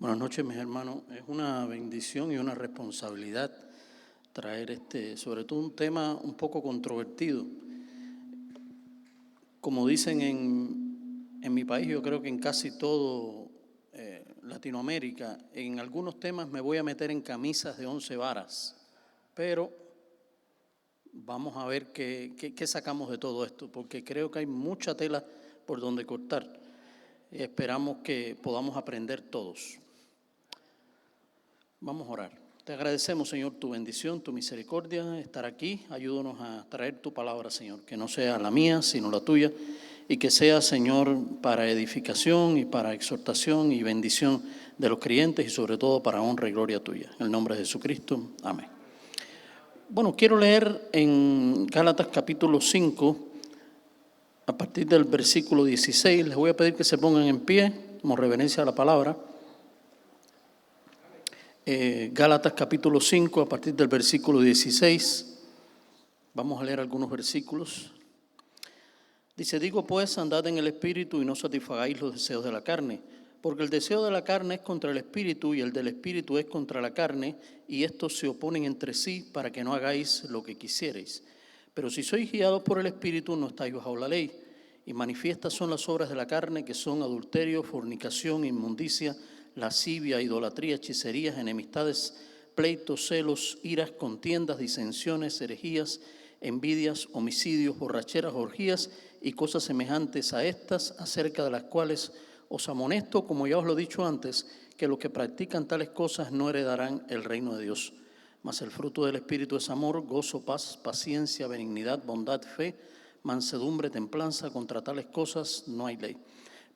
Buenas noches, mis hermanos. Es una bendición y una responsabilidad traer sobre todo un tema un poco controvertido. Como dicen en mi país, yo creo que en casi todo Latinoamérica, en algunos temas me voy a meter en camisas de 11 varas, pero vamos a ver qué sacamos de todo esto, porque creo que hay mucha tela por donde cortar. Esperamos que podamos aprender todos. Vamos a orar. Te agradecemos, Señor, tu bendición, tu misericordia, estar aquí. Ayúdanos a traer tu palabra, Señor, que no sea la mía, sino la tuya, y que sea, Señor, para edificación y para exhortación y bendición de los creyentes y sobre todo para honra y gloria tuya. En el nombre de Jesucristo. Amén. Bueno, quiero leer en Gálatas capítulo 5, a partir del versículo 16. Les voy a pedir que se pongan en pie como reverencia a la palabra. Gálatas capítulo 5, a partir del versículo 16. Vamos a leer algunos versículos. Dice: digo pues, andad en el Espíritu y no satisfagáis los deseos de la carne, porque el deseo de la carne es contra el Espíritu y el del Espíritu es contra la carne, y estos se oponen entre sí para que no hagáis lo que quisierais. Pero si sois guiados por el Espíritu, no estáis bajo la ley. Y manifiestas son las obras de la carne, que son adulterio, fornicación, inmundicia, lascivia, idolatría, hechicerías, enemistades, pleitos, celos, iras, contiendas, disensiones, herejías, envidias, homicidios, borracheras, orgías y cosas semejantes a estas, acerca de las cuales os amonesto, como ya os lo he dicho antes, que los que practican tales cosas no heredarán el reino de Dios. Mas el fruto del Espíritu es amor, gozo, paz, paciencia, benignidad, bondad, fe, mansedumbre, templanza. Contra tales cosas no hay ley.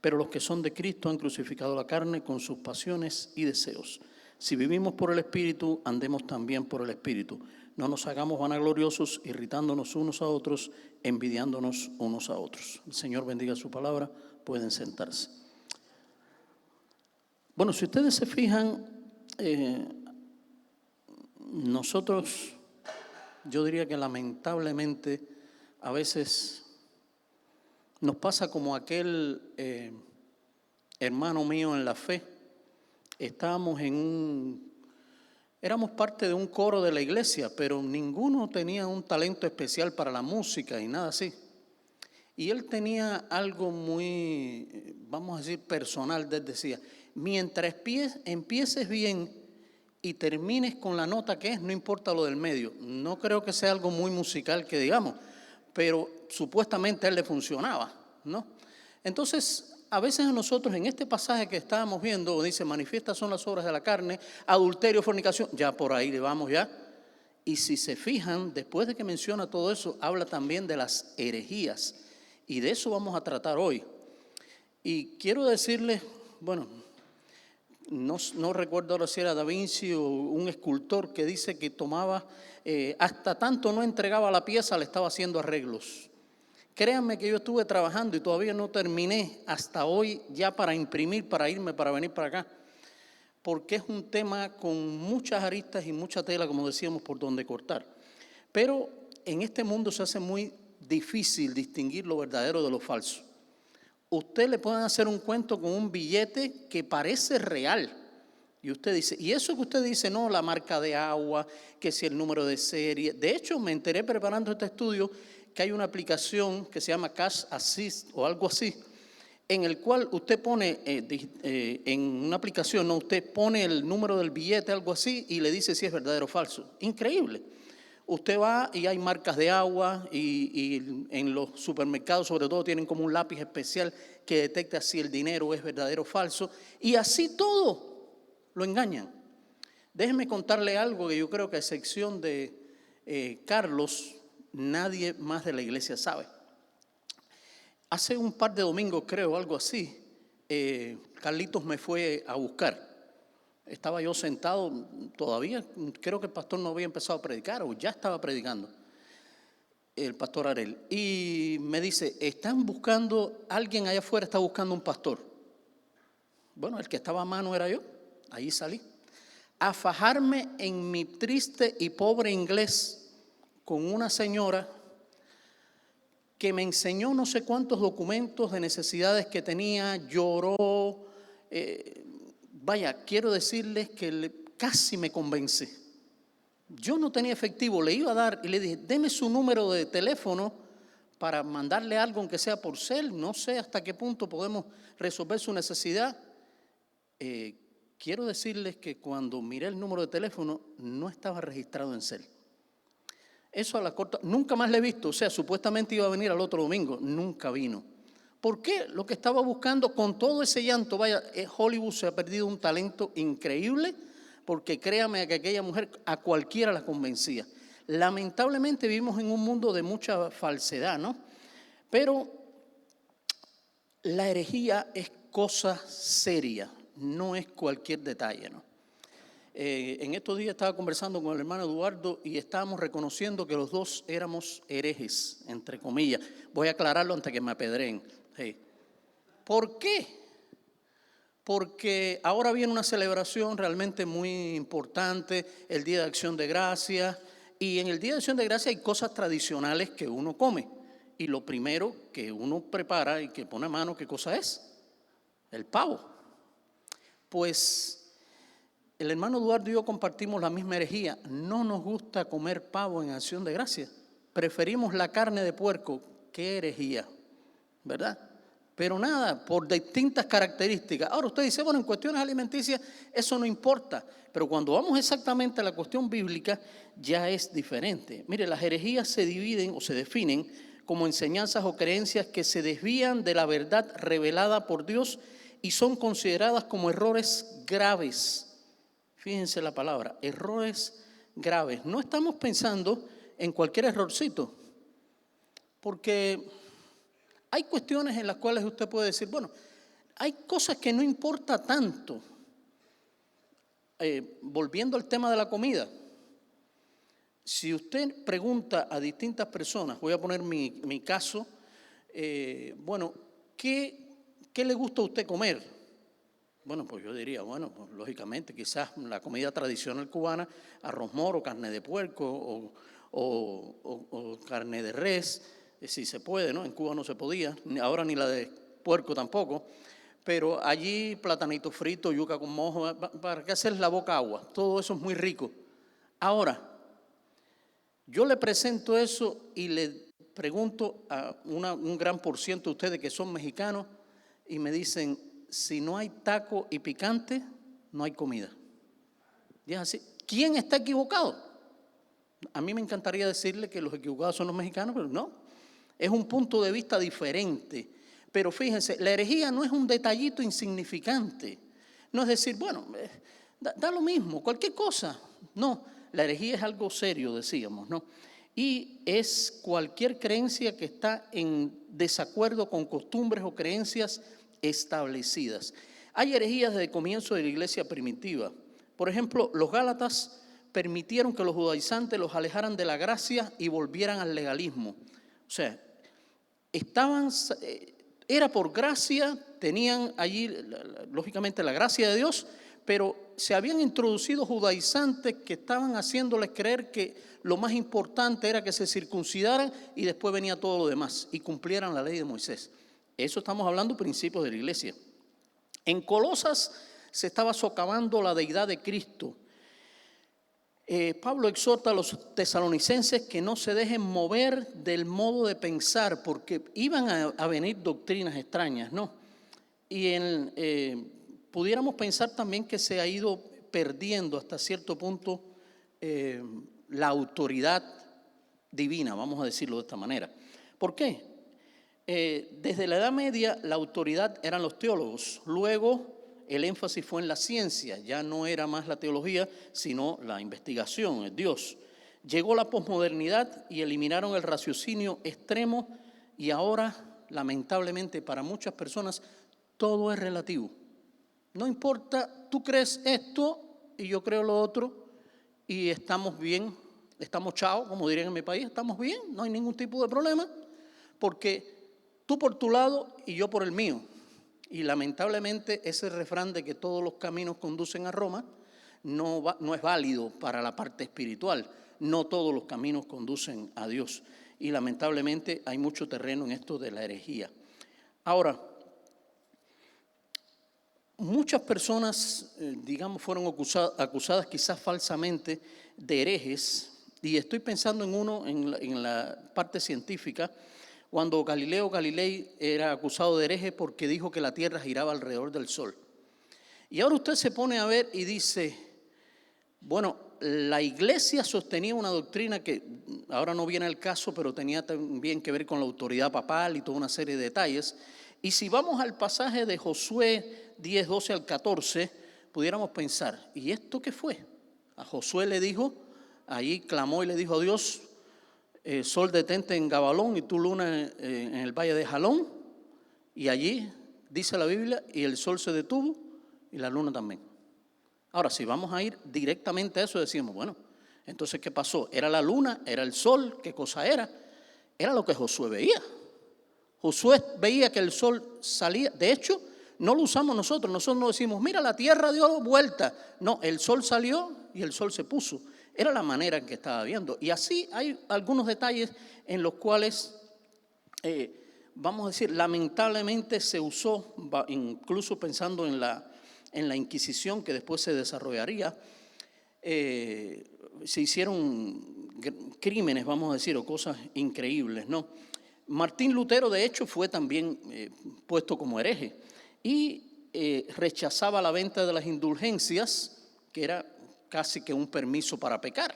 Pero los que son de Cristo han crucificado la carne con sus pasiones y deseos. Si vivimos por el Espíritu, andemos también por el Espíritu. No nos hagamos vanagloriosos, irritándonos unos a otros, envidiándonos unos a otros. El Señor bendiga su palabra. Pueden sentarse. Bueno, si ustedes se fijan, nosotros, yo diría que lamentablemente, a veces nos pasa como aquel hermano mío en la fe. Éramos parte de un coro de la iglesia, pero ninguno tenía un talento especial para la música y nada así. Y él tenía algo muy, vamos a decir, personal. Él decía: mientras empieces bien y termines con la nota que es, no importa lo del medio. No creo que sea algo muy musical que digamos, pero supuestamente a él le funcionaba, ¿no? Entonces, a veces a nosotros en este pasaje que estábamos viendo, dice: manifiestas son las obras de la carne, adulterio, fornicación, ya por ahí le vamos ya. Y si se fijan, después de que menciona todo eso, habla también de las herejías. Y de eso vamos a tratar hoy. Y quiero decirles, bueno, no recuerdo ahora si era Da Vinci o un escultor que dice que tomaba, hasta tanto no entregaba la pieza, le estaba haciendo arreglos. Créanme que yo estuve trabajando y todavía no terminé hasta hoy ya para imprimir, para irme, para venir para acá. Porque es un tema con muchas aristas y mucha tela, como decíamos, por donde cortar. Pero en este mundo se hace muy difícil distinguir lo verdadero de lo falso. Usted le pueden hacer un cuento con un billete que parece real. Y usted dice, y eso que usted dice, no, la marca de agua, que si el número de serie. De hecho, me enteré preparando este estudio que hay una aplicación que se llama Cash Assist o algo así, en el cual usted pone, en una aplicación, no, usted pone el número del billete, algo así, y le dice si es verdadero o falso. Increíble. Usted va y hay marcas de agua y en los supermercados sobre todo tienen como un lápiz especial que detecta si el dinero es verdadero o falso, y así todo lo engañan. Déjeme contarle algo que yo creo que a excepción de Carlos, nadie más de la iglesia sabe. Hace un par de domingos, creo, algo así, Carlitos me fue a buscar. Estaba yo sentado todavía, creo que el pastor no había empezado a predicar o ya estaba predicando, el pastor Arel. Y me dice, están buscando, alguien allá afuera está buscando un pastor. Bueno, el que estaba a mano era yo, ahí salí. A fajarme en mi triste y pobre inglés con una señora que me enseñó no sé cuántos documentos de necesidades que tenía, lloró, vaya, quiero decirles que casi me convencí. Yo no tenía efectivo, le iba a dar y le dije, deme su número de teléfono para mandarle algo, aunque sea por cel, no sé hasta qué punto podemos resolver su necesidad. Quiero decirles que cuando miré el número de teléfono no estaba registrado en cel. Eso a la corta, nunca más le he visto, o sea, supuestamente iba a venir al otro domingo, nunca vino. ¿Por qué? Lo que estaba buscando con todo ese llanto, vaya, Hollywood se ha perdido un talento increíble, porque créame que aquella mujer a cualquiera la convencía. Lamentablemente vivimos en un mundo de mucha falsedad, ¿no? Pero la herejía es cosa seria, no es cualquier detalle, ¿no? En estos días estaba conversando con el hermano Eduardo y estábamos reconociendo que los dos éramos herejes, entre comillas. Voy a aclararlo antes que me apedreen. Sí. ¿Por qué? Porque ahora viene una celebración realmente muy importante, el Día de Acción de Gracias, y en el Día de Acción de Gracias hay cosas tradicionales que uno come. Y lo primero que uno prepara y que pone a mano, ¿qué cosa es? El pavo. Pues el hermano Eduardo y yo compartimos la misma herejía. No nos gusta comer pavo en Acción de Gracias. Preferimos la carne de puerco. Qué herejía, ¿verdad? Pero nada, por distintas características. Ahora usted dice, bueno, en cuestiones alimenticias eso no importa. Pero cuando vamos exactamente a la cuestión bíblica, ya es diferente. Mire, las herejías se dividen o se definen como enseñanzas o creencias que se desvían de la verdad revelada por Dios y son consideradas como errores graves. Fíjense la palabra, errores graves. No estamos pensando en cualquier errorcito, porque hay cuestiones en las cuales usted puede decir, bueno, hay cosas que no importa tanto. Volviendo al tema de la comida, si usted pregunta a distintas personas, voy a poner mi caso, bueno, ¿qué le gusta a usted comer? Bueno, pues yo diría, bueno, pues lógicamente quizás la comida tradicional cubana, arroz moro, carne de puerco o carne de res, si se puede, ¿no? En Cuba no se podía, ahora ni la de puerco tampoco, pero allí platanito frito, yuca con mojo, ¿para qué hacer la boca agua? Todo eso es muy rico. Ahora, yo le presento eso y le pregunto a un gran por ciento de ustedes que son mexicanos y me dicen, si no hay taco y picante, no hay comida. Y es así. ¿Quién está equivocado? A mí me encantaría decirle que los equivocados son los mexicanos, pero no. Es un punto de vista diferente. Pero fíjense, la herejía no es un detallito insignificante. No es decir, bueno, da lo mismo, cualquier cosa. No, la herejía es algo serio, decíamos, ¿no? Y es cualquier creencia que está en desacuerdo con costumbres o creencias establecidas. Hay herejías desde el comienzo de la iglesia primitiva. Por ejemplo, los gálatas permitieron que los judaizantes los alejaran de la gracia y volvieran al legalismo. O sea, era por gracia, tenían allí, lógicamente, la gracia de Dios, pero se habían introducido judaizantes que estaban haciéndoles creer que lo más importante era que se circuncidaran y después venía todo lo demás y cumplieran la ley de Moisés. Eso estamos hablando de principios de la iglesia. En Colosas se estaba socavando la deidad de Cristo. Pablo exhorta a los tesalonicenses que no se dejen mover del modo de pensar, porque iban a venir doctrinas extrañas, ¿no? Y pudiéramos pensar también que se ha ido perdiendo hasta cierto punto la autoridad divina, vamos a decirlo de esta manera. ¿Por qué? Desde la Edad Media la autoridad eran los teólogos, luego el énfasis fue en la ciencia, ya no era más la teología, sino la investigación, el Dios. Llegó la posmodernidad y eliminaron el raciocinio extremo y ahora, lamentablemente para muchas personas, todo es relativo. No importa, tú crees esto y yo creo lo otro y estamos bien, estamos chao, como dirían en mi país, estamos bien, no hay ningún tipo de problema, porque tú por tu lado y yo por el mío. Y lamentablemente ese refrán de que todos los caminos conducen a Roma no es válido para la parte espiritual. No todos los caminos conducen a Dios. Y lamentablemente hay mucho terreno en esto de la herejía. Ahora, Muchas personas, digamos, fueron acusadas quizás falsamente de herejes, y estoy pensando en uno en la parte científica, cuando Galileo Galilei era acusado de hereje porque dijo que la Tierra giraba alrededor del Sol. Y ahora usted se pone a ver y dice, bueno, la iglesia sostenía una doctrina que ahora no viene al caso, pero tenía también que ver con la autoridad papal y toda una serie de detalles. Y si vamos al pasaje de Josué 10, 12 al 14, pudiéramos pensar, ¿y esto qué fue? A Josué le dijo, allí clamó y le dijo a Dios, sol detente en Gabalón y tu luna en el valle de Jalón. Y allí, dice la Biblia, y el sol se detuvo y la luna también. Ahora, si vamos a ir directamente a eso, decimos, bueno, entonces, ¿qué pasó? ¿Era la luna? ¿Era el sol? ¿Qué cosa era? Era lo que Josué veía. Josué veía que el sol salía. De hecho, no lo usamos nosotros. Nosotros no decimos, mira, la tierra dio vuelta. No, el sol salió y el sol se puso. Era la manera en que estaba viendo. Y así hay algunos detalles en los cuales, vamos a decir, lamentablemente se usó, incluso pensando en la Inquisición que después se desarrollaría, se hicieron crímenes, vamos a decir, o cosas increíbles, ¿no? Martín Lutero, de hecho, fue también puesto como hereje y rechazaba la venta de las indulgencias, que era casi que un permiso para pecar.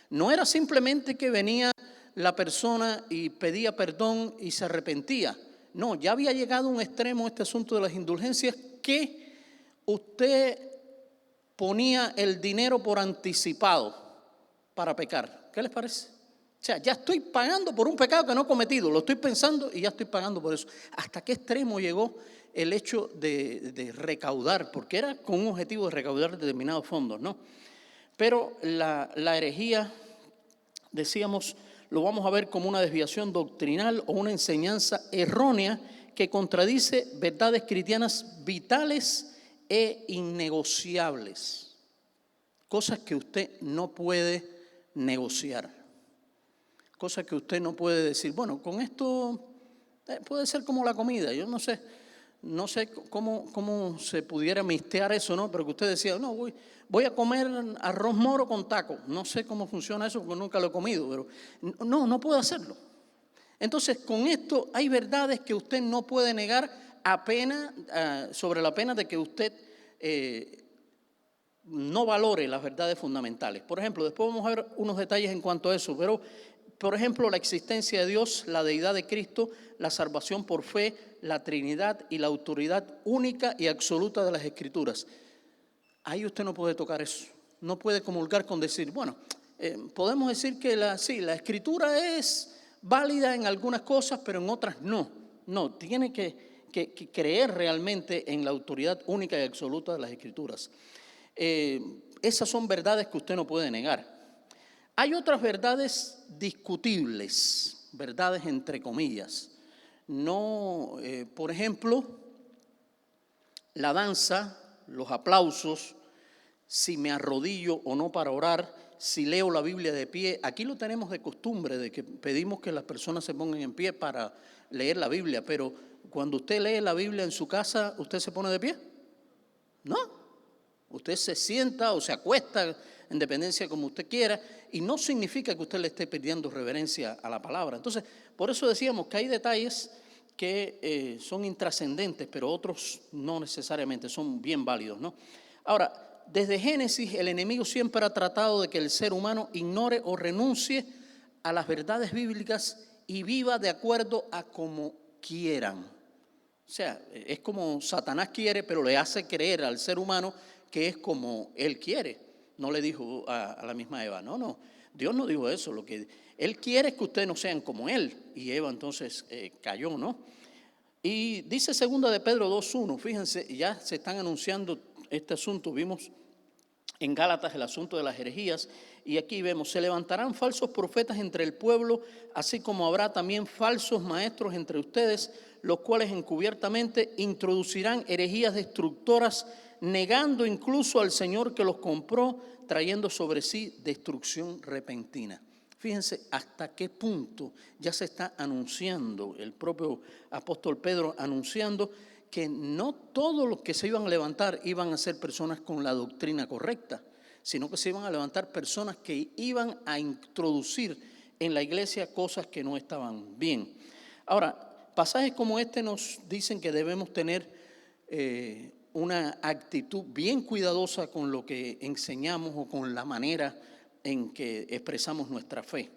No era simplemente que venía la persona y pedía perdón y se arrepentía. No, ya había llegado a un extremo este asunto de las indulgencias que usted ponía el dinero por anticipado para pecar. ¿Qué les parece? O sea, ya estoy pagando por un pecado que no he cometido, lo estoy pensando y ya estoy pagando por eso. ¿Hasta qué extremo llegó el hecho de recaudar? Porque era con un objetivo de recaudar determinados fondos, ¿no? Pero la herejía, decíamos, lo vamos a ver como una desviación doctrinal o una enseñanza errónea que contradice verdades cristianas vitales e innegociables. Cosas que usted no puede negociar. Cosas que usted no puede decir, bueno, con esto puede ser como la comida. Yo no sé cómo se pudiera mistear eso, ¿no? Pero que usted decía, no, voy a comer arroz moro con taco. No sé cómo funciona eso porque nunca lo he comido, pero no puedo hacerlo. Entonces, con esto hay verdades que usted no puede negar sobre la pena de que usted no valore las verdades fundamentales. Por ejemplo, después vamos a ver unos detalles en cuanto a eso, pero por ejemplo, la existencia de Dios, la deidad de Cristo, la salvación por fe, la Trinidad y la autoridad única y absoluta de las Escrituras. Ahí usted no puede tocar eso. No puede comulgar con decir, bueno, podemos decir que la Escritura es válida en algunas cosas, pero en otras no. No, tiene que creer realmente en la autoridad única y absoluta de las Escrituras. Esas son verdades que usted no puede negar. Hay otras verdades discutibles, verdades entre comillas. No, por ejemplo, la danza, los aplausos, si me arrodillo o no para orar, si leo la Biblia de pie. Aquí lo tenemos de costumbre, de que pedimos que las personas se pongan en pie para leer la Biblia, pero cuando usted lee la Biblia en su casa, ¿usted se pone de pie? No. Usted se sienta o se acuesta en dependencia como usted quiera, y no significa que usted le esté pidiendo reverencia a la palabra. Entonces, por eso decíamos que hay detalles que son intrascendentes, pero otros no necesariamente, son bien válidos, ¿no? Ahora, desde Génesis, el enemigo siempre ha tratado de que el ser humano ignore o renuncie a las verdades bíblicas y viva de acuerdo a como quieran. O sea, es como Satanás quiere, pero le hace creer al ser humano que es como él quiere. No le dijo a la misma Eva, no, Dios no dijo eso. Lo que él quiere es que ustedes no sean como él. Y Eva entonces cayó, ¿no? Y dice 2 de Pedro 2:1, fíjense, ya se están anunciando este asunto. Vimos en Gálatas el asunto de las herejías, y aquí vemos, se levantarán falsos profetas entre el pueblo, así como habrá también falsos maestros entre ustedes, los cuales encubiertamente introducirán herejías destructoras, negando incluso al Señor que los compró, trayendo sobre sí destrucción repentina. Fíjense hasta qué punto ya se está anunciando, el propio apóstol Pedro anunciando que no todos los que se iban a levantar iban a ser personas con la doctrina correcta, sino que se iban a levantar personas que iban a introducir en la iglesia cosas que no estaban bien. Ahora, pasajes como este nos dicen que debemos tener una actitud bien cuidadosa con lo que enseñamos o con la manera en que expresamos nuestra fe.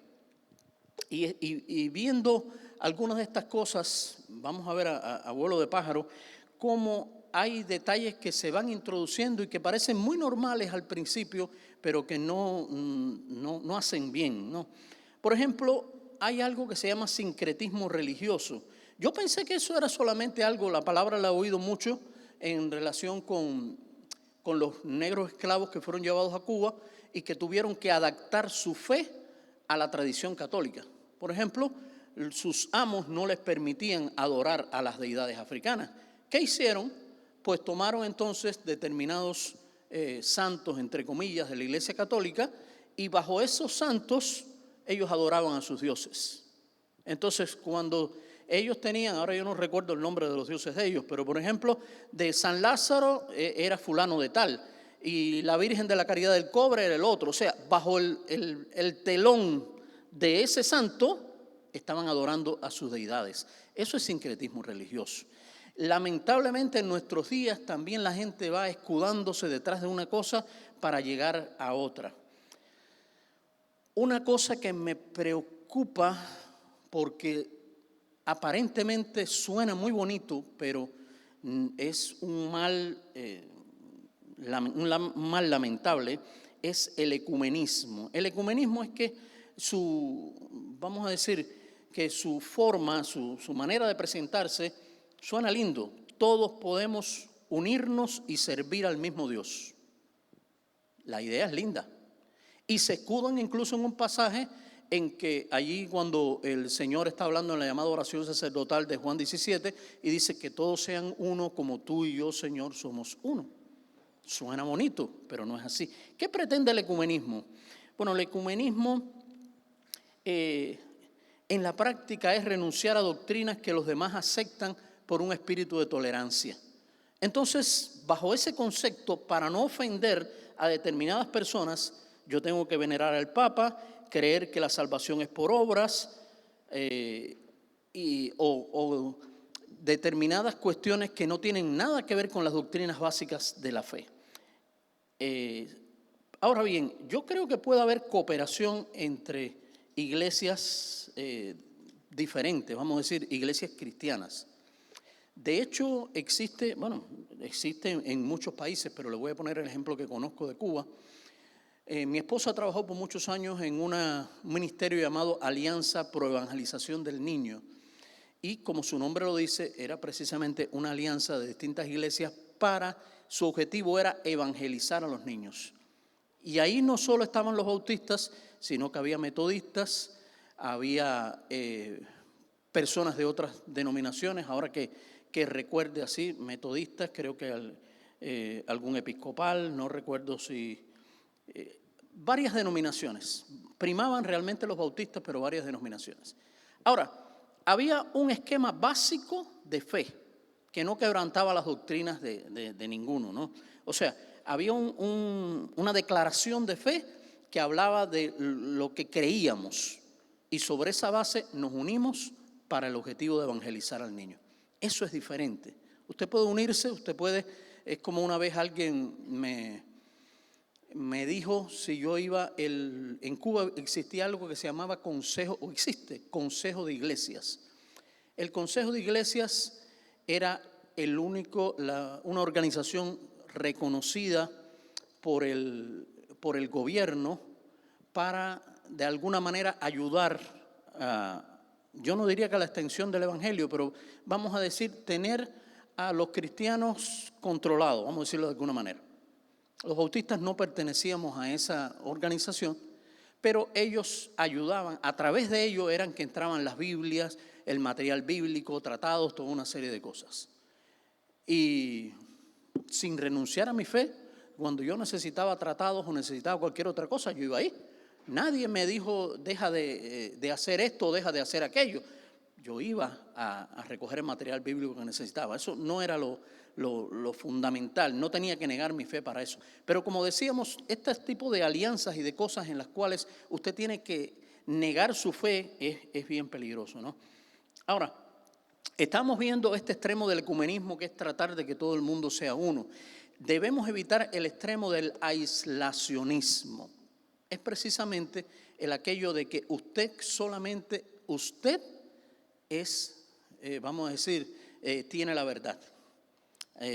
Y viendo algunas de estas cosas, vamos a ver a vuelo de pájaro, cómo hay detalles que se van introduciendo y que parecen muy normales al principio, pero que no hacen bien, ¿no? Por ejemplo, hay algo que se llama sincretismo religioso. Yo pensé que eso era solamente algo, la palabra la he oído mucho en relación con los negros esclavos que fueron llevados a Cuba y que tuvieron que adaptar su fe a la tradición católica. Por ejemplo, sus amos no les permitían adorar a las deidades africanas. ¿Qué hicieron? Pues tomaron entonces determinados santos, entre comillas, de la Iglesia Católica, y bajo esos santos ellos adoraban a sus dioses. Entonces, cuando ellos tenían, ahora yo no recuerdo el nombre de los dioses de ellos, pero por ejemplo, de San Lázaro era fulano de tal, y la Virgen de la Caridad del Cobre era el otro. O sea, bajo el telón de ese santo estaban adorando a sus deidades. Eso es sincretismo religioso. Lamentablemente en nuestros días también la gente va escudándose detrás de una cosa para llegar a otra. Una cosa que me preocupa, porque aparentemente suena muy bonito, pero es un mal lamentable, es el ecumenismo. El ecumenismo es que vamos a decir, que su forma, su manera de presentarse suena lindo. Todos podemos unirnos y servir al mismo Dios. La idea es linda. Y se escudan incluso en un pasaje en que allí cuando el Señor está hablando en la llamada oración sacerdotal de Juan 17 y dice que todos sean uno como tú y yo, Señor, somos uno. Suena bonito, pero no es así. ¿Qué pretende el ecumenismo? Bueno, el ecumenismo en la práctica es renunciar a doctrinas que los demás aceptan por un espíritu de tolerancia. Entonces, bajo ese concepto, para no ofender a determinadas personas, yo tengo que venerar al Papa, creer que la salvación es por obras o determinadas cuestiones que no tienen nada que ver con las doctrinas básicas de la fe. Ahora bien, yo creo que puede haber cooperación entre iglesias diferentes, vamos a decir, iglesias cristianas. De hecho, existe en muchos países, pero le voy a poner el ejemplo que conozco de Cuba. Mi esposa trabajó por muchos años en un ministerio llamado Alianza Pro Evangelización del Niño. Y como su nombre lo dice, era precisamente una alianza de distintas iglesias su objetivo era evangelizar a los niños. Y ahí no solo estaban los bautistas, sino que había metodistas, había personas de otras denominaciones, ahora que recuerde así, metodistas, creo que algún episcopal, no recuerdo si... varias denominaciones, primaban realmente los bautistas, pero varias denominaciones. Ahora, había un esquema básico de fe que no quebrantaba las doctrinas de ninguno, ¿no? O sea, había una declaración de fe que hablaba de lo que creíamos y sobre esa base nos unimos para el objetivo de evangelizar al niño. Eso es diferente. Usted puede unirse, es como una vez alguien me dijo si yo iba, en Cuba existía algo que se llamaba consejo de iglesias. El consejo de iglesias era una organización reconocida por el gobierno para de alguna manera ayudar yo no diría que a la extensión del evangelio, pero vamos a decir tener a los cristianos controlados, vamos a decirlo de alguna manera. Los bautistas no pertenecíamos a esa organización, pero ellos ayudaban, a través de ellos eran que entraban las Biblias, el material bíblico, tratados, toda una serie de cosas. Y sin renunciar a mi fe, cuando yo necesitaba tratados o necesitaba cualquier otra cosa, yo iba ahí. Nadie me dijo, deja de hacer esto o deja de hacer aquello. yo iba a recoger el material bíblico que necesitaba. Eso no era lo fundamental, no tenía que negar mi fe para eso. Pero como decíamos, este tipo de alianzas y de cosas en las cuales usted tiene que negar su fe es bien peligroso, ¿no? Ahora, estamos viendo este extremo del ecumenismo, que es tratar de que todo el mundo sea uno. Debemos evitar el extremo del aislacionismo. Es precisamente aquello de que solamente usted es, vamos a decir, tiene la verdad.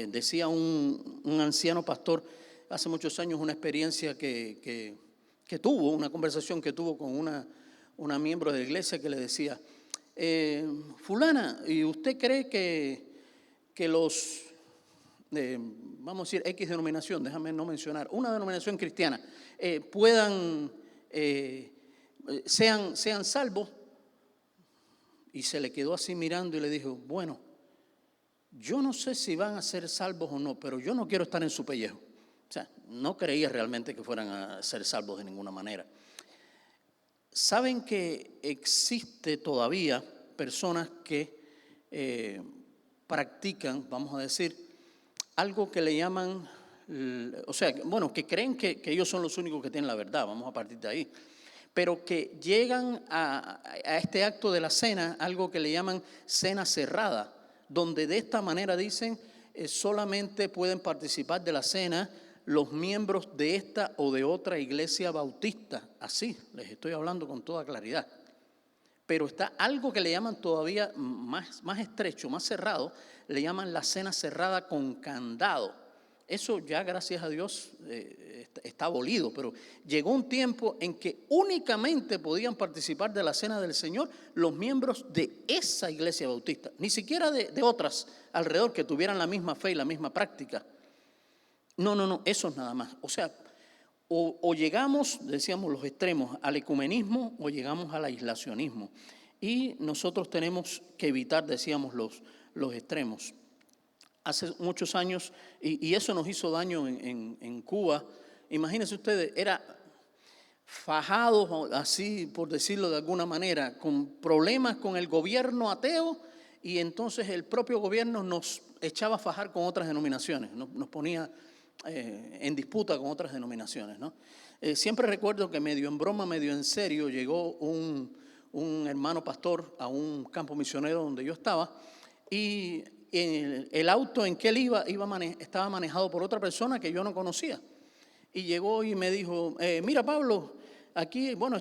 Decía un anciano pastor hace muchos años una experiencia que tuvo, una conversación que tuvo con una miembro de la iglesia que le decía, fulana, ¿y usted cree que los, vamos a decir, X denominación, déjame no mencionar, una denominación cristiana, sean salvos? Y se le quedó así mirando y le dijo, bueno, yo no sé si van a ser salvos o no, pero yo no quiero estar en su pellejo. O sea, no creía realmente que fueran a ser salvos de ninguna manera. Saben que existe todavía personas que practican, vamos a decir, algo que le llaman, o sea, bueno, que creen que ellos son los únicos que tienen la verdad, vamos a partir de ahí, pero que llegan a este acto de la cena, algo que le llaman cena cerrada, donde de esta manera dicen, solamente pueden participar de la cena los miembros de esta o de otra iglesia bautista. Así, les estoy hablando con toda claridad. Pero está algo que le llaman todavía más estrecho, más cerrado, le llaman la cena cerrada con candado. Eso ya, gracias a Dios, está abolido, pero llegó un tiempo en que únicamente podían participar de la cena del Señor los miembros de esa iglesia bautista, ni siquiera de otras alrededor que tuvieran la misma fe y la misma práctica. No, eso es nada más. O sea, o llegamos, decíamos, los extremos al ecumenismo o llegamos al aislacionismo. Y nosotros tenemos que evitar, decíamos, los extremos. Hace muchos años, y eso nos hizo daño en Cuba, imagínense ustedes, era fajados, así por decirlo de alguna manera, con problemas con el gobierno ateo, y entonces el propio gobierno nos echaba a fajar con otras denominaciones, nos ponía en disputa con otras denominaciones, ¿no? Siempre recuerdo que medio en broma, medio en serio, llegó un hermano pastor a un campo misionero donde yo estaba, y el auto en que él estaba manejado por otra persona que yo no conocía. Y llegó y me dijo, mira Pablo, aquí, bueno,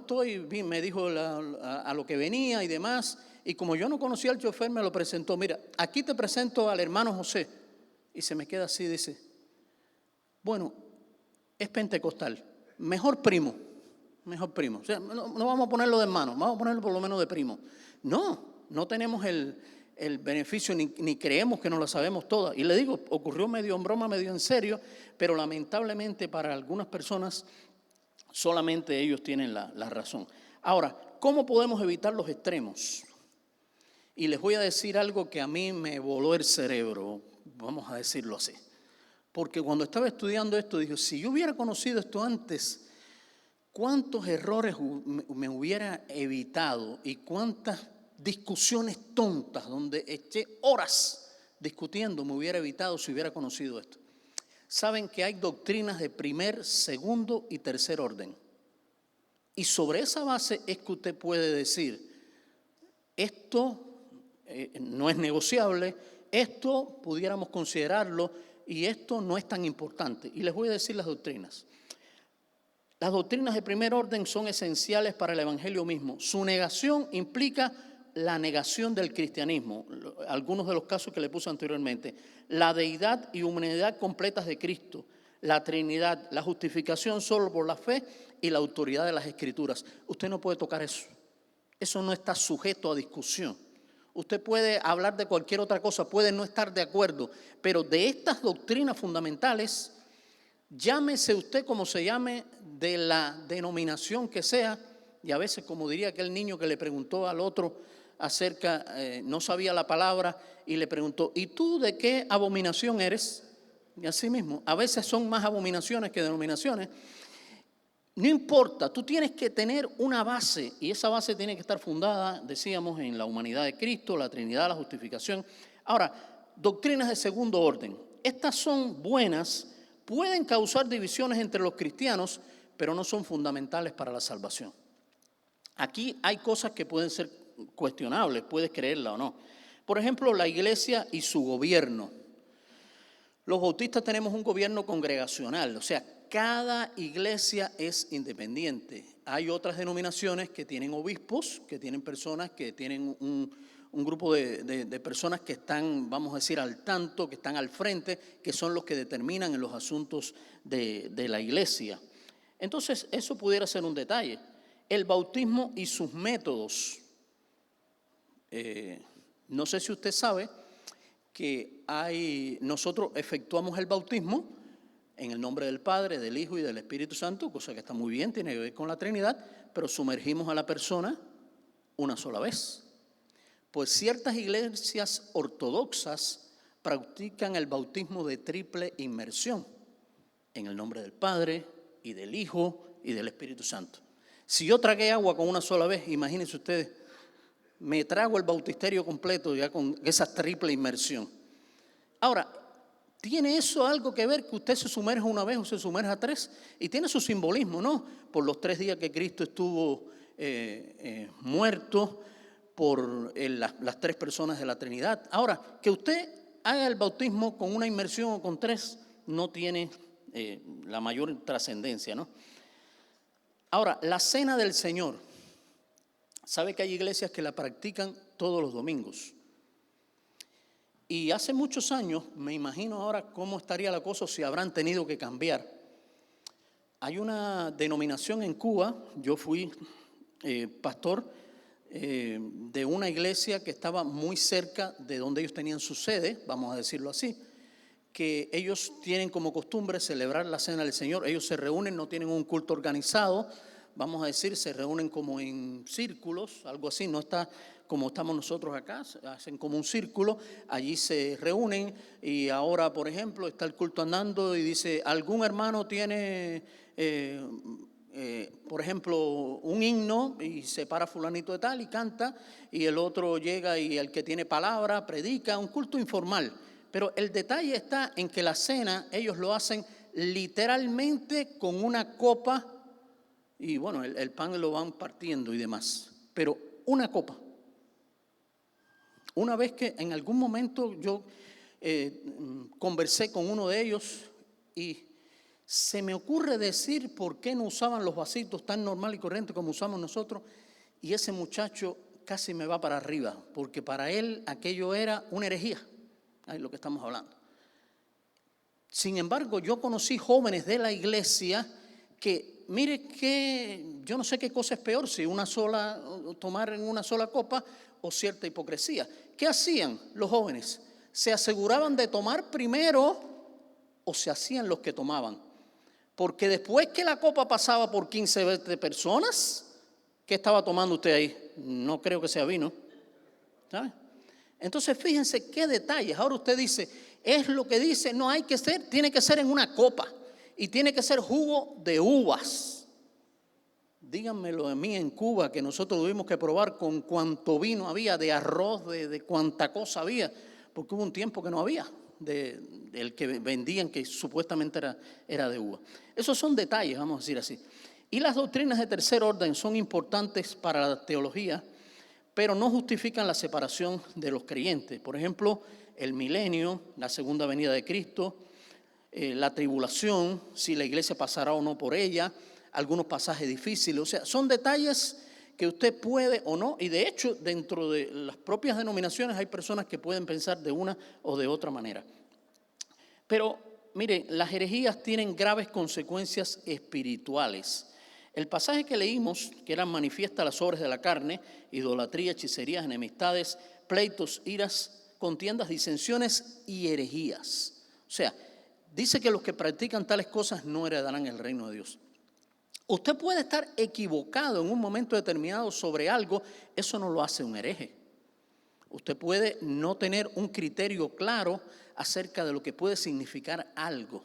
me dijo a lo que venía y demás. Y como yo no conocía al chofer, me lo presentó. Mira, aquí te presento al hermano José. Y se me queda así, dice, bueno, es pentecostal, mejor primo. O sea, no vamos a ponerlo de hermano, vamos a ponerlo por lo menos de primo. No tenemos el beneficio, ni creemos que no lo sabemos todas. Y le digo, ocurrió medio en broma, medio en serio, pero lamentablemente para algunas personas solamente ellos tienen la razón. Ahora, ¿cómo podemos evitar los extremos? Y les voy a decir algo que a mí me voló el cerebro, vamos a decirlo así. Porque cuando estaba estudiando esto, dije, si yo hubiera conocido esto antes, ¿cuántos errores me hubiera evitado y cuántas discusiones tontas donde eché horas discutiendo me hubiera evitado si hubiera conocido esto? Saben que hay doctrinas de primer, segundo y tercer orden. Y sobre esa base es que usted puede decir, esto no es negociable, esto pudiéramos considerarlo y esto no es tan importante. Y les voy a decir las doctrinas. Las doctrinas de primer orden son esenciales para el evangelio mismo. Su negación implica la negación del cristianismo, algunos de los casos que le puse anteriormente, la deidad y humanidad completas de Cristo, la Trinidad, la justificación solo por la fe y la autoridad de las Escrituras. Usted no puede tocar eso. Eso no está sujeto a discusión. Usted puede hablar de cualquier otra cosa, puede no estar de acuerdo, pero de estas doctrinas fundamentales, llámese usted como se llame, de la denominación que sea, y a veces, como diría aquel niño que le preguntó al otro acerca, no sabía la palabra, y le preguntó, ¿y tú de qué abominación eres? Y así mismo, a veces son más abominaciones que denominaciones. No importa, tú tienes que tener una base y esa base tiene que estar fundada, decíamos, en la humanidad de Cristo, la Trinidad, la justificación. Ahora, doctrinas de segundo orden. Estas son buenas, pueden causar divisiones entre los cristianos, pero no son fundamentales para la salvación. Aquí hay cosas que pueden ser cuestionables, puedes creerla o no. Por ejemplo, la iglesia y su gobierno. Los bautistas tenemos un gobierno congregacional, o sea, cada iglesia es independiente. Hay otras denominaciones que tienen obispos, que tienen personas, que tienen un grupo de personas que están, vamos a decir, al tanto, que están al frente, que son los que determinan en los asuntos de la iglesia. Entonces, eso pudiera ser un detalle. El bautismo y sus métodos. No sé si usted sabe que nosotros efectuamos el bautismo en el nombre del Padre, del Hijo y del Espíritu Santo, cosa que está muy bien, tiene que ver con la Trinidad, pero sumergimos a la persona una sola vez. Pues ciertas iglesias ortodoxas practican el bautismo de triple inmersión, en el nombre del Padre y del Hijo y del Espíritu Santo. Si yo tragué agua con una sola vez, imagínense ustedes, me trago el bautisterio completo ya con esa triple inmersión. Ahora, ¿tiene eso algo que ver que usted se sumerja una vez o se sumerja tres? Y tiene su simbolismo, ¿no? Por los 3 días que Cristo estuvo muerto, por las 3 personas de la Trinidad. Ahora, que usted haga el bautismo con una inmersión o con 3 no tiene la mayor trascendencia, ¿no? Ahora, la cena del Señor. Sabe que hay iglesias que la practican todos los domingos. Y hace muchos años, me imagino ahora cómo estaría la cosa, si habrán tenido que cambiar. Hay una denominación en Cuba, yo fui pastor de una iglesia que estaba muy cerca de donde ellos tenían su sede, vamos a decirlo así, que ellos tienen como costumbre celebrar la cena del Señor. Ellos se reúnen, no tienen un culto organizado, vamos a decir, se reúnen como en círculos, algo así, no está como estamos nosotros acá, hacen como un círculo, allí se reúnen y ahora, por ejemplo, está el culto andando y dice, algún hermano tiene, por ejemplo, un himno y se para fulanito de tal y canta, y el otro llega y el que tiene palabra predica, un culto informal. Pero el detalle está en que la cena ellos lo hacen literalmente con una copa y bueno, el pan lo van partiendo y demás, pero una copa. Una vez que en algún momento yo conversé con uno de ellos y se me ocurre decir por qué no usaban los vasitos tan normal y corriente como usamos nosotros, y ese muchacho casi me va para arriba, porque para él aquello era una herejía, es lo que estamos hablando. Sin embargo, yo conocí jóvenes de la iglesia que, mire que yo no sé qué cosa es peor, si tomar en una sola copa o cierta hipocresía. ¿Qué hacían los jóvenes? ¿Se aseguraban de tomar primero o se hacían los que tomaban? Porque después que la copa pasaba por 15, 20 personas, ¿qué estaba tomando usted ahí? No creo que sea vino, ¿sabe? Entonces fíjense qué detalles. Ahora usted dice, es lo que dice, no hay que ser, tiene que ser en una copa y tiene que ser jugo de uvas. Díganmelo de mí en Cuba, que nosotros tuvimos que probar con cuánto vino había, de arroz, de cuánta cosa había, porque hubo un tiempo que no había, del que vendían que supuestamente era de uva. Esos son detalles, vamos a decir así. Y las doctrinas de tercer orden son importantes para la teología, pero no justifican la separación de los creyentes. Por ejemplo, el milenio, la segunda venida de Cristo, la tribulación, si la iglesia pasará o no por ella, algunos pasajes difíciles, o sea, son detalles que usted puede o no, y de hecho dentro de las propias denominaciones hay personas que pueden pensar de una o de otra manera. Pero mire, las herejías tienen graves consecuencias espirituales. El pasaje que leímos, que eran manifiestas las obras de la carne, idolatría, hechicerías, enemistades, pleitos, iras, contiendas, disensiones y herejías. O sea, dice que los que practican tales cosas no heredarán el reino de Dios. Usted puede estar equivocado en un momento determinado sobre algo, eso no lo hace un hereje. Usted puede no tener un criterio claro acerca de lo que puede significar algo.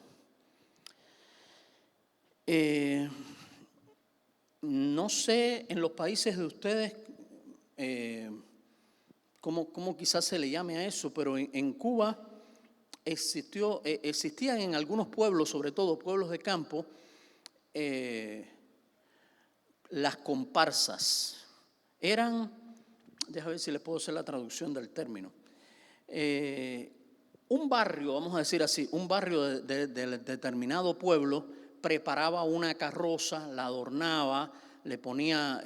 No sé en los países de ustedes cómo quizás se le llame a eso, pero en Cuba existían en algunos pueblos, sobre todo pueblos de campo, las comparsas. Eran, déjame ver si les puedo hacer la traducción del término. Un barrio, vamos a decir así, un barrio de determinado pueblo preparaba una carroza, la adornaba, le ponía,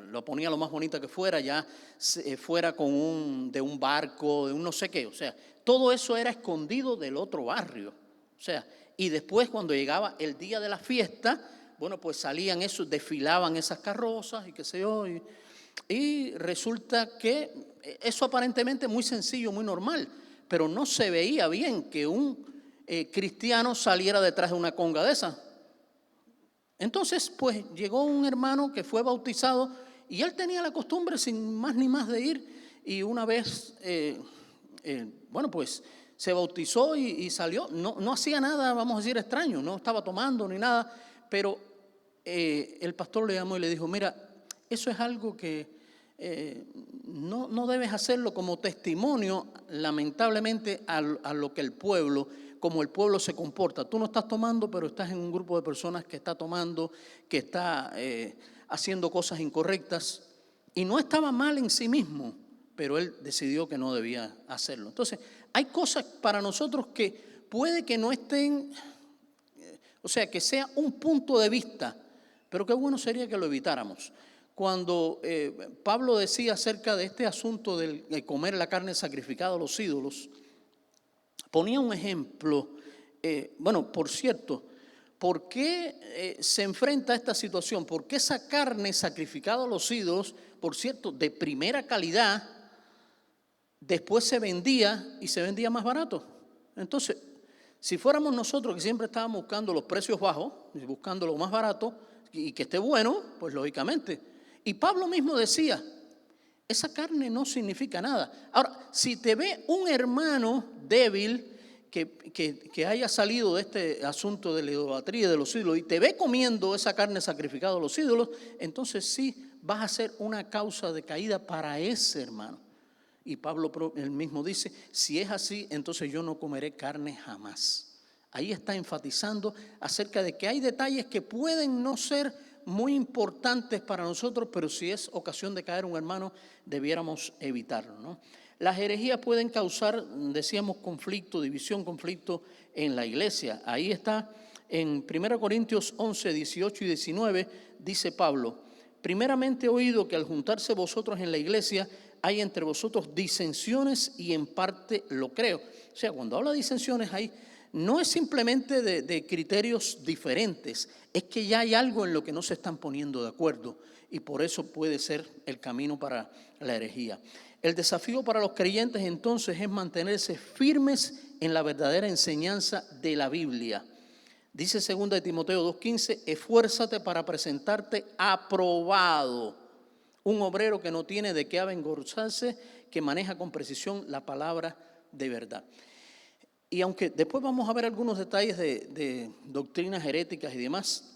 lo ponía lo más bonita que fuera, ya fuera de un barco, de un no sé qué, o sea, todo eso era escondido del otro barrio, o sea, y después cuando llegaba el día de la fiesta, bueno, pues salían esos, desfilaban esas carrozas y qué sé yo, y resulta que eso aparentemente muy sencillo, muy normal, pero no se veía bien que un cristiano saliera detrás de una conga de esa. Entonces, pues llegó un hermano que fue bautizado y él tenía la costumbre sin más ni más de ir, y una vez, bueno, pues se bautizó y salió. No hacía nada, vamos a decir, extraño, no estaba tomando ni nada, pero el pastor le llamó y le dijo, mira, eso es algo que no debes hacerlo como testimonio, lamentablemente, a lo que el pueblo, como el pueblo se comporta. Tú no estás tomando, pero estás en un grupo de personas que está tomando, que está haciendo cosas incorrectas. Y no estaba mal en sí mismo, pero él decidió que no debía hacerlo. Entonces, hay cosas para nosotros que puede que no estén, o sea, que sea un punto de vista, pero qué bueno sería que lo evitáramos. Cuando Pablo decía acerca de este asunto de comer la carne sacrificada a los ídolos, ponía un ejemplo. Bueno, por cierto, ¿por qué se enfrenta a esta situación? Porque esa carne sacrificada a los ídolos, por cierto, de primera calidad, después se vendía y se vendía más barato. Entonces, si fuéramos nosotros que siempre estábamos buscando los precios bajos, buscando lo más barato y que esté bueno, pues lógicamente. Y Pablo mismo decía, esa carne no significa nada. Ahora, si te ve un hermano débil que haya salido de este asunto de la idolatría de los ídolos y te ve comiendo esa carne sacrificada a los ídolos, entonces sí vas a ser una causa de caída para ese hermano. Y Pablo él mismo dice, si es así, entonces yo no comeré carne jamás. Ahí está enfatizando acerca de que hay detalles que pueden no ser muy importantes para nosotros, pero si es ocasión de caer un hermano, debiéramos evitarlo, ¿no? Las herejías pueden causar, decíamos, conflicto en la iglesia. Ahí está en 1 Corintios 11, 18 y 19, dice Pablo, primeramente he oído que al juntarse vosotros en la iglesia, hay entre vosotros disensiones y en parte lo creo. O sea, cuando habla de disensiones ahí, no es simplemente de criterios diferentes, es que ya hay algo en lo que no se están poniendo de acuerdo y por eso puede ser el camino para la herejía. El desafío para los creyentes entonces es mantenerse firmes en la verdadera enseñanza de la Biblia. Dice 2 Timoteo 2:15, esfuérzate para presentarte aprobado, un obrero que no tiene de qué avergonzarse, que maneja con precisión la palabra de verdad. Y aunque después vamos a ver algunos detalles de doctrinas heréticas y demás,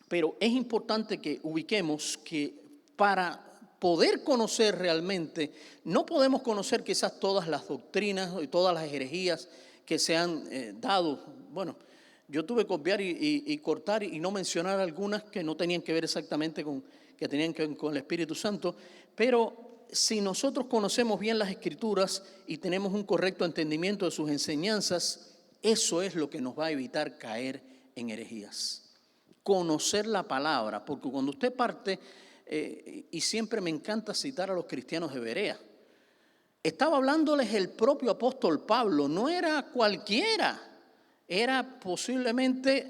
pero es importante que ubiquemos que para poder conocer realmente, no podemos conocer quizás todas las doctrinas y todas las herejías que se han dado. Bueno, yo tuve que obviar y cortar y no mencionar algunas que no tenían que ver exactamente que tenían que ver con el Espíritu Santo, pero si nosotros conocemos bien las Escrituras y tenemos un correcto entendimiento de sus enseñanzas, eso es lo que nos va a evitar caer en herejías. Conocer la palabra, porque cuando usted parte, y siempre me encanta citar a los cristianos de Berea, estaba hablándoles el propio apóstol Pablo, no era cualquiera, era posiblemente,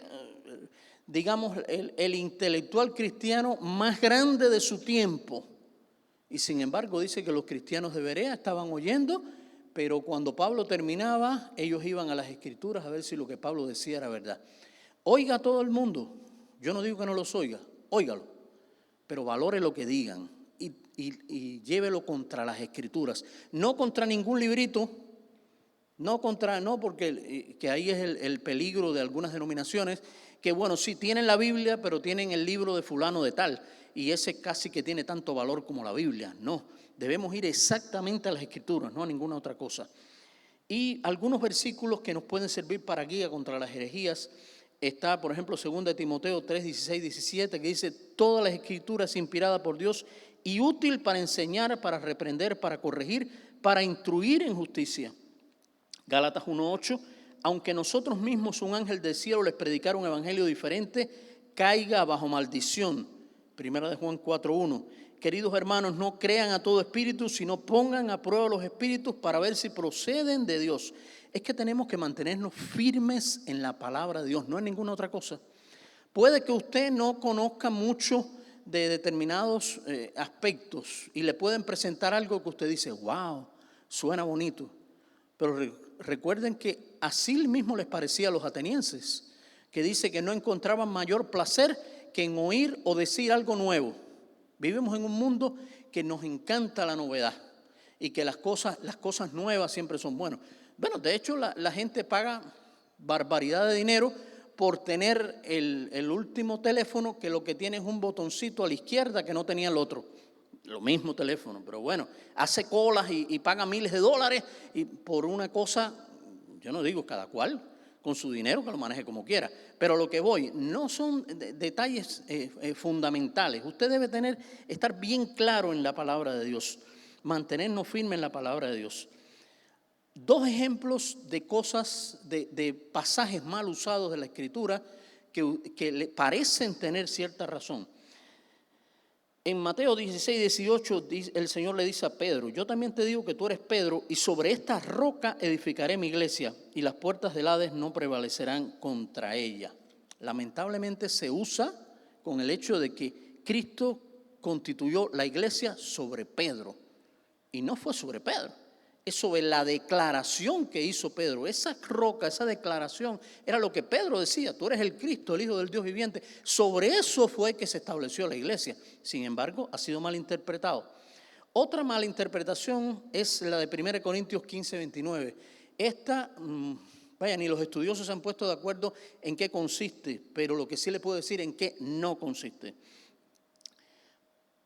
digamos, el intelectual cristiano más grande de su tiempo. Y sin embargo dice que los cristianos de Berea estaban oyendo, pero cuando Pablo terminaba, ellos iban a las Escrituras a ver si lo que Pablo decía era verdad. Oiga a todo el mundo, yo no digo que no los oiga, óigalo, pero valore lo que digan y llévelo contra las Escrituras, no contra ningún librito, no porque que ahí es el peligro de algunas denominaciones, que bueno, sí tienen la Biblia, pero tienen el libro de fulano de tal, y ese casi que tiene tanto valor como la Biblia. No, debemos ir exactamente a las Escrituras, no a ninguna otra cosa. Y algunos versículos que nos pueden servir para guía contra las herejías. Está, por ejemplo, 2 Timoteo 3, 16, 17, que dice: todas las Escrituras inspiradas por Dios y útil para enseñar, para reprender, para corregir, para instruir en justicia. Gálatas 1, 8, aunque nosotros mismos, un ángel del cielo, les predicara un evangelio diferente, caiga bajo maldición. Primera de Juan 4, 1. Queridos hermanos, no crean a todo espíritu, sino pongan a prueba los espíritus para ver si proceden de Dios. Es que tenemos que mantenernos firmes en la palabra de Dios, no en ninguna otra cosa. Puede que usted no conozca mucho de determinados aspectos y le pueden presentar algo que usted dice: wow, suena bonito. Pero recuerden que así mismo les parecía a los atenienses, que dice que no encontraban mayor placer que en oír o decir algo nuevo. Vivimos en un mundo que nos encanta la novedad y que las cosas nuevas siempre son buenas. Bueno, de hecho la gente paga barbaridad de dinero por tener el último teléfono, que lo que tiene es un botoncito a la izquierda que no tenía el otro. Lo mismo teléfono, pero bueno, hace colas y paga miles de dólares y por una cosa, yo no digo cada cual con su dinero que lo maneje como quiera, pero lo que voy, no son detalles fundamentales. Usted debe estar bien claro en la palabra de Dios, mantenernos firmes en la palabra de Dios. Dos ejemplos de cosas, de pasajes mal usados de la Escritura que le parecen tener cierta razón. En Mateo 16, 18, el Señor le dice a Pedro: yo también te digo que tú eres Pedro, y sobre esta roca edificaré mi iglesia, y las puertas del Hades no prevalecerán contra ella. Lamentablemente se usa con el hecho de que Cristo constituyó la iglesia sobre Pedro, y no fue sobre Pedro. Es sobre la declaración que hizo Pedro. Esa roca, esa declaración, era lo que Pedro decía: tú eres el Cristo, el Hijo del Dios viviente. Sobre eso fue que se estableció la iglesia. Sin embargo, ha sido malinterpretado. Otra malinterpretación es la de 1 Corintios 15, 29. Esta, ni los estudiosos se han puesto de acuerdo en qué consiste, pero lo que sí le puedo decir en qué no consiste.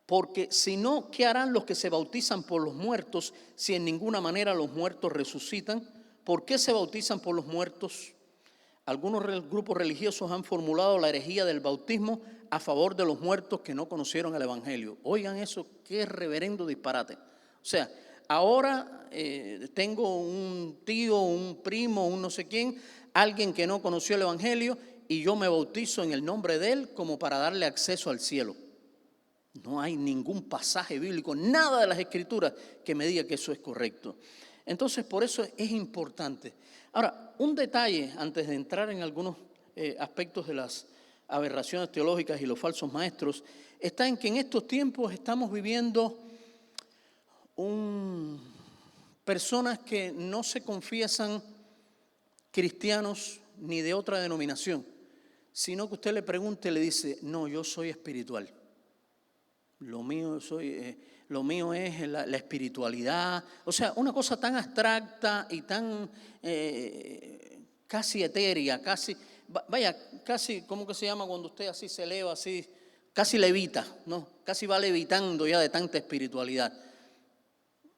Porque si no, ¿qué harán los que se bautizan por los muertos si en ninguna manera los muertos resucitan? ¿Por qué se bautizan por los muertos? Algunos grupos religiosos han formulado la herejía del bautismo a favor de los muertos que no conocieron el evangelio. Oigan eso, qué reverendo disparate. O sea, ahora tengo un tío, un primo, un no sé quién, alguien que no conoció el evangelio, y yo me bautizo en el nombre de él como para darle acceso al cielo. No hay ningún pasaje bíblico, nada de las Escrituras que me diga que eso es correcto. Entonces, por eso es importante. Ahora, un detalle antes de entrar en algunos aspectos de las aberraciones teológicas y los falsos maestros, está en que en estos tiempos estamos viviendo personas que no se confiesan cristianos ni de otra denominación, sino que usted le pregunte y le dice: no, yo soy espiritual. Lo mío es la espiritualidad. O sea, una cosa tan abstracta y tan casi etérea, casi, ¿cómo que se llama cuando usted así se eleva, así, casi levita, ¿no? Casi va levitando ya de tanta espiritualidad.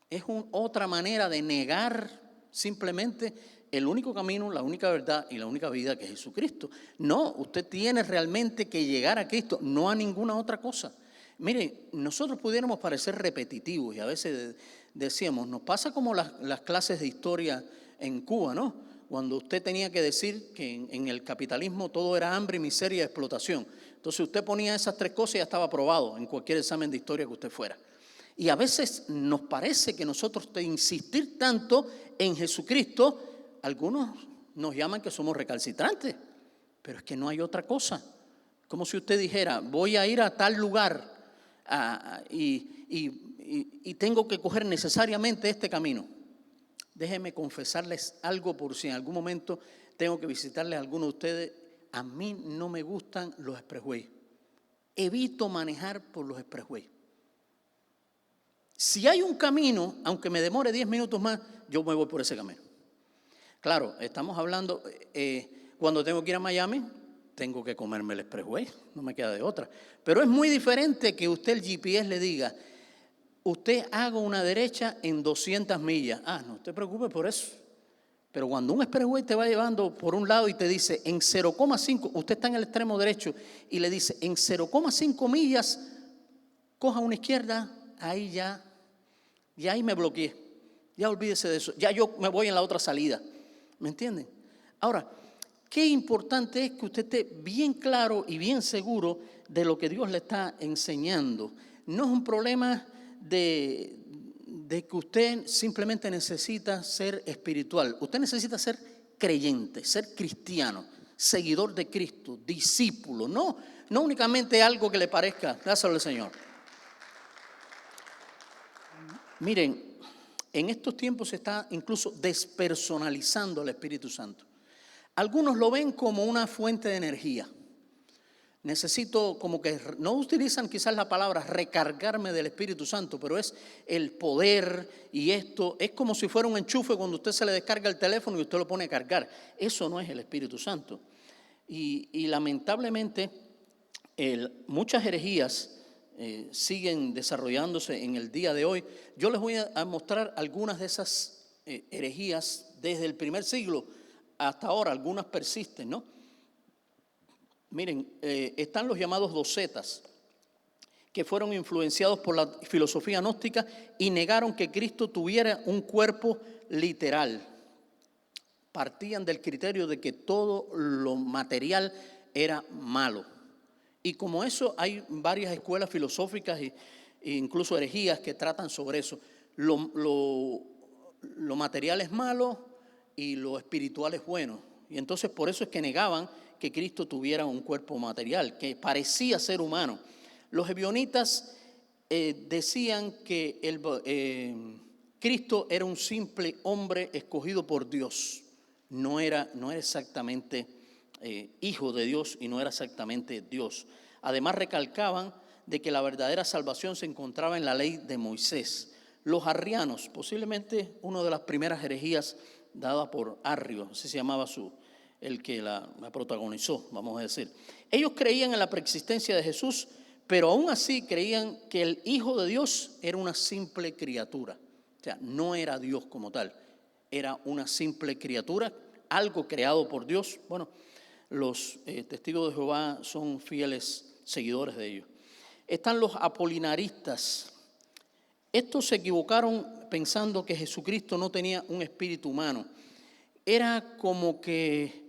Es otra manera de negar simplemente el único camino, la única verdad y la única vida, que es Jesucristo. No, usted tiene realmente que llegar a Cristo, no a ninguna otra cosa. Mire, nosotros pudiéramos parecer repetitivos y a veces decíamos, nos pasa como las clases de historia en Cuba, ¿no? Cuando usted tenía que decir que en el capitalismo todo era hambre, miseria y explotación. Entonces usted ponía esas tres cosas y ya estaba aprobado en cualquier examen de historia que usted fuera. Y a veces nos parece que nosotros de insistir tanto en Jesucristo, algunos nos llaman que somos recalcitrantes, pero es que no hay otra cosa. Como si usted dijera: voy a ir a tal lugar y tengo que coger necesariamente este camino. Déjenme confesarles algo, por si en algún momento tengo que visitarles a alguno de ustedes. A mí no me gustan los expressways. Evito manejar por los expressways. Si hay un camino, aunque me demore 10 minutos más, yo me voy por ese camino. Claro, estamos hablando cuando tengo que ir a Miami, tengo que comerme el expressway, no me queda de otra. Pero es muy diferente que usted el GPS le diga, usted haga una derecha en 200 millas. No te preocupes por eso. Pero cuando un expressway te va llevando por un lado y te dice en 0,5, usted está en el extremo derecho y le dice en 0,5 millas, coja una izquierda, ahí ya ahí me bloqueé. Ya olvídese de eso. Ya yo me voy en la otra salida. ¿Me entienden? Ahora, qué importante es que usted esté bien claro y bien seguro de lo que Dios le está enseñando. No es un problema de que usted simplemente necesita ser espiritual. Usted necesita ser creyente, ser cristiano, seguidor de Cristo, discípulo. No únicamente algo que le parezca. Dáselo al Señor. Miren, en estos tiempos se está incluso despersonalizando el Espíritu Santo. Algunos lo ven como una fuente de energía. Necesito como que, no utilizan quizás la palabra recargarme del Espíritu Santo, pero es el poder y esto, es como si fuera un enchufe cuando usted se le descarga el teléfono y usted lo pone a cargar. Eso no es el Espíritu Santo. Y lamentablemente muchas herejías siguen desarrollándose en el día de hoy. Yo les voy a mostrar algunas de esas herejías desde el primer siglo hasta ahora. Algunas persisten, ¿no? Miren, están los llamados docetas, que fueron influenciados por la filosofía gnóstica y negaron que Cristo tuviera un cuerpo literal. Partían del criterio de que todo lo material era malo. Y como eso hay varias escuelas filosóficas e incluso herejías que tratan sobre eso. Lo material es malo y lo espiritual es bueno. Y entonces por eso es que negaban que Cristo tuviera un cuerpo material, que parecía ser humano. Los ebionitas decían que Cristo era un simple hombre escogido por Dios. No era exactamente hijo de Dios y no era exactamente Dios. Además recalcaban de que la verdadera salvación se encontraba en la ley de Moisés. Los arrianos, posiblemente una de las primeras herejías dada por Arrio, así se llamaba el que la protagonizó, vamos a decir. Ellos creían en la preexistencia de Jesús, pero aún así creían que el Hijo de Dios era una simple criatura. O sea, no era Dios como tal, era una simple criatura, algo creado por Dios. Bueno, los testigos de Jehová son fieles seguidores de ellos. Están los apolinaristas. Estos se equivocaron pensando que Jesucristo no tenía un espíritu humano. Era como que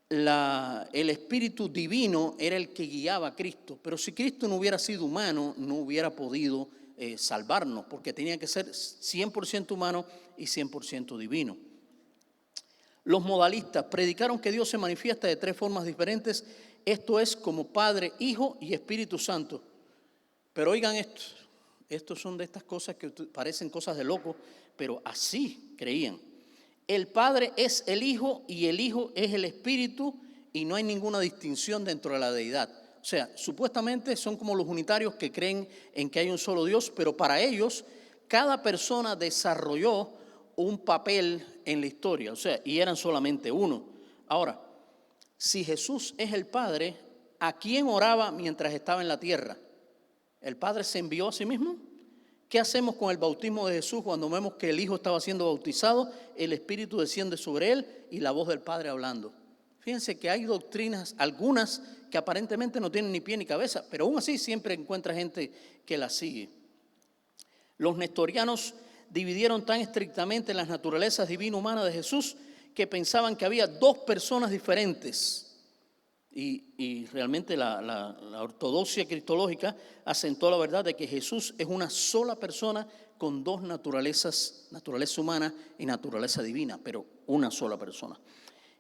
el espíritu divino era el que guiaba a Cristo. Pero si Cristo no hubiera sido humano, no hubiera podido salvarnos, porque tenía que ser 100% humano y 100% divino. Los modalistas predicaron que Dios se manifiesta de tres formas diferentes. Esto es como Padre, Hijo y Espíritu Santo. Pero oigan esto. Estos son de estas cosas que parecen cosas de loco, pero así creían. El Padre es el Hijo y el Hijo es el Espíritu y no hay ninguna distinción dentro de la deidad. O sea, supuestamente son como los unitarios que creen en que hay un solo Dios, pero para ellos cada persona desarrolló un papel en la historia, o sea, y eran solamente uno. Ahora, si Jesús es el Padre, ¿a quién oraba mientras estaba en la tierra? ¿El Padre se envió a sí mismo? ¿Qué hacemos con el bautismo de Jesús cuando vemos que el Hijo estaba siendo bautizado, el Espíritu desciende sobre él y la voz del Padre hablando? Fíjense que hay doctrinas, algunas que aparentemente no tienen ni pie ni cabeza, pero aún así siempre encuentra gente que las sigue. Los nestorianos dividieron tan estrictamente las naturalezas divina y humana de Jesús que pensaban que había dos personas diferentes. Y realmente la ortodoxia cristológica asentó la verdad de que Jesús es una sola persona con dos naturalezas, naturaleza humana y naturaleza divina, pero una sola persona.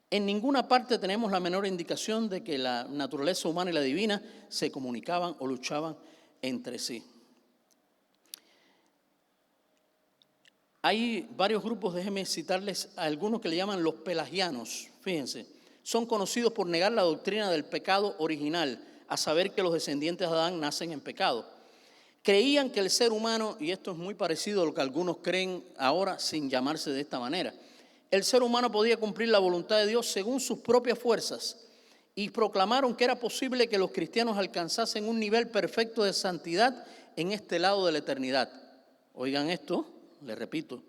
En ninguna parte tenemos la menor indicación de que la naturaleza humana y la divina se comunicaban o luchaban entre sí. Hay varios grupos, déjenme citarles a algunos que le llaman los pelagianos, fíjense. Son conocidos por negar la doctrina del pecado original, a saber que los descendientes de Adán nacen en pecado. Creían que el ser humano, y esto es muy parecido a lo que algunos creen ahora sin llamarse de esta manera, el ser humano podía cumplir la voluntad de Dios según sus propias fuerzas y proclamaron que era posible que los cristianos alcanzasen un nivel perfecto de santidad en este lado de la eternidad. Oigan esto, les repito,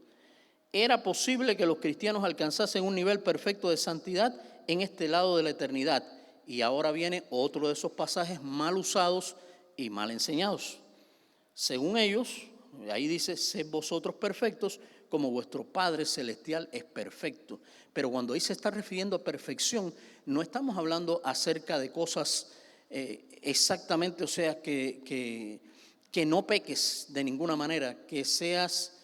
era posible que los cristianos alcanzasen un nivel perfecto de santidad en este lado de la eternidad. Y ahora viene otro de esos pasajes mal usados y mal enseñados. Según ellos, ahí dice, sed vosotros perfectos como vuestro Padre Celestial es perfecto. Pero cuando ahí se está refiriendo a perfección, no estamos hablando acerca de cosas exactamente, o sea, que no peques de ninguna manera, que seas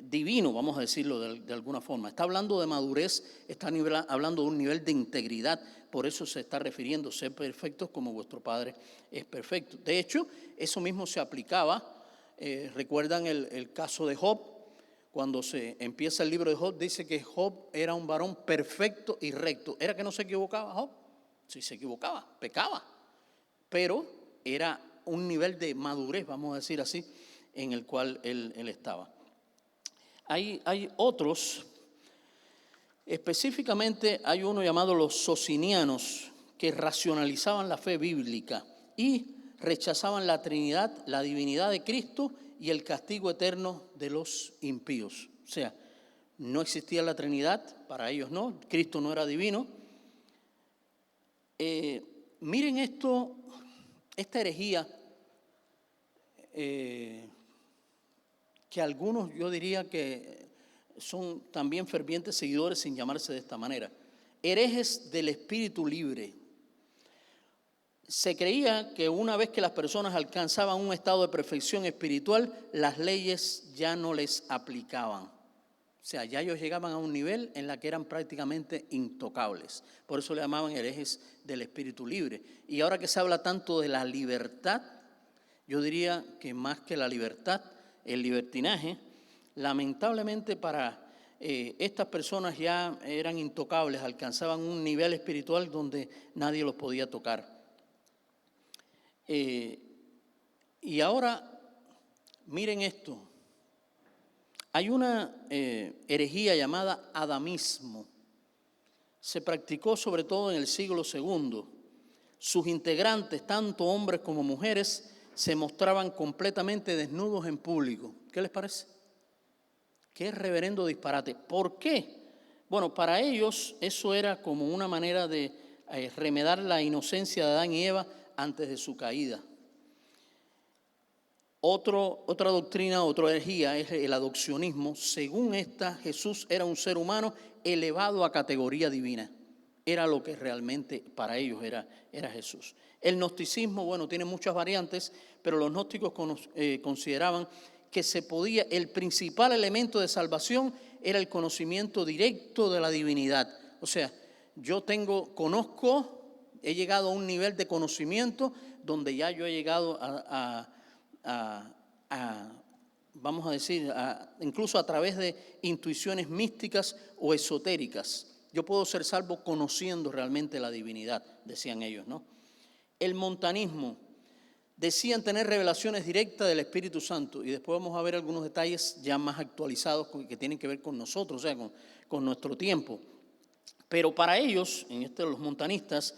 divino, vamos a decirlo de alguna forma. Está hablando de madurez, está hablando de un nivel de integridad, por eso se está refiriendo a ser perfectos como vuestro Padre es perfecto. De hecho, eso mismo se aplicaba, recuerdan el caso de Job. Cuando se empieza el libro de Job, dice que Job era un varón perfecto y recto. ¿Era que no se equivocaba Job? Sí, se equivocaba, pecaba, pero era un nivel de madurez, vamos a decir así, en el cual él estaba. Hay otros, específicamente hay uno llamado los socinianos, que racionalizaban la fe bíblica y rechazaban la Trinidad, la divinidad de Cristo y el castigo eterno de los impíos. O sea, no existía la Trinidad, para ellos no, Cristo no era divino. Miren esto, esta herejía, que algunos yo diría que son también fervientes seguidores sin llamarse de esta manera. Herejes del espíritu libre. Se creía que una vez que las personas alcanzaban un estado de perfección espiritual, las leyes ya no les aplicaban. O sea, ya ellos llegaban a un nivel en la que eran prácticamente intocables. Por eso le llamaban herejes del espíritu libre. Y ahora que se habla tanto de la libertad, yo diría que más que la libertad, el libertinaje, lamentablemente para estas personas ya eran intocables, alcanzaban un nivel espiritual donde nadie los podía tocar. Y ahora, miren esto, hay una herejía llamada adamismo, se practicó sobre todo en el siglo II. Sus integrantes, tanto hombres como mujeres, se mostraban completamente desnudos en público. ¿Qué les parece? Qué reverendo disparate. ¿Por qué? Bueno, para ellos eso era como una manera de remedar la inocencia de Adán y Eva antes de su caída. Otra doctrina, otra herejía es el adopcionismo. Según esta, Jesús era un ser humano elevado a categoría divina. Era lo que realmente para ellos era Jesús. El gnosticismo, bueno, tiene muchas variantes, pero los gnósticos consideraban que el principal elemento de salvación era el conocimiento directo de la divinidad. O sea, he llegado a un nivel de conocimiento donde ya yo he llegado vamos a decir, incluso a través de intuiciones místicas o esotéricas. Yo puedo ser salvo conociendo realmente la divinidad, decían ellos, ¿no? El montanismo, decían tener revelaciones directas del Espíritu Santo, y después vamos a ver algunos detalles ya más actualizados que tienen que ver con nosotros, o sea, con nuestro tiempo. Pero para ellos, los montanistas,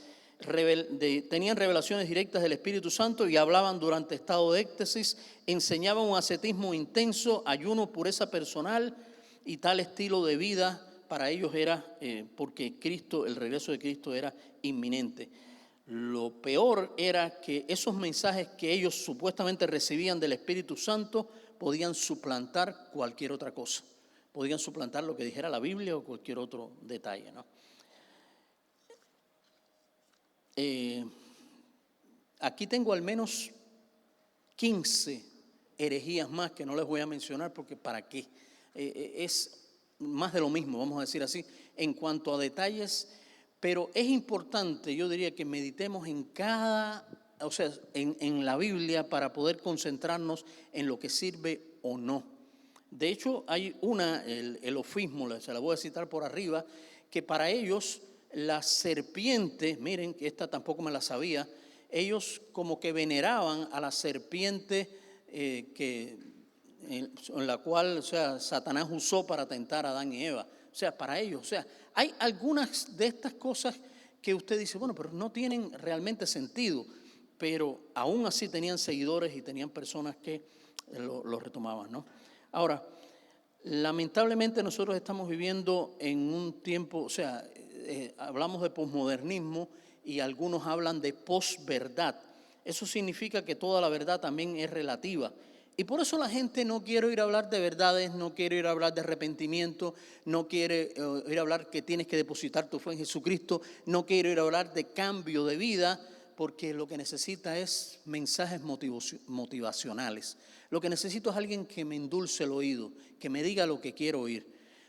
tenían revelaciones directas del Espíritu Santo y hablaban durante estado de éxtasis, enseñaban un ascetismo intenso, ayuno, pureza personal y tal estilo de vida. Para ellos era porque el regreso de Cristo era inminente. Lo peor era que esos mensajes que ellos supuestamente recibían del Espíritu Santo podían suplantar cualquier otra cosa. Podían suplantar lo que dijera la Biblia o cualquier otro detalle, ¿no? Aquí tengo al menos 15 herejías más que no les voy a mencionar porque para qué. Es más de lo mismo, vamos a decir así, en cuanto a detalles, pero es importante, yo diría, que meditemos en en la Biblia para poder concentrarnos en lo que sirve o no. De hecho, hay el ofismo, se la voy a citar por arriba, que para ellos la serpiente, miren que esta tampoco me la sabía, ellos como que veneraban a la serpiente en la cual, o sea, Satanás usó para tentar a Adán y Eva. O sea, para ellos, o sea, hay algunas de estas cosas que usted dice, bueno, pero no tienen realmente sentido, pero aún así tenían seguidores y tenían personas que lo retomaban, ¿no? Ahora, lamentablemente nosotros estamos viviendo en un tiempo, o sea, hablamos de posmodernismo y algunos hablan de posverdad. Eso significa que toda la verdad también es relativa. Y por eso la gente no quiere ir a hablar de verdades, no quiere ir a hablar de arrepentimiento, no quiere ir a hablar que tienes que depositar tu fe en Jesucristo, no quiere ir a hablar de cambio de vida, porque lo que necesita es mensajes motivacionales. Lo que necesito es alguien que me endulce el oído, que me diga lo que quiero oír.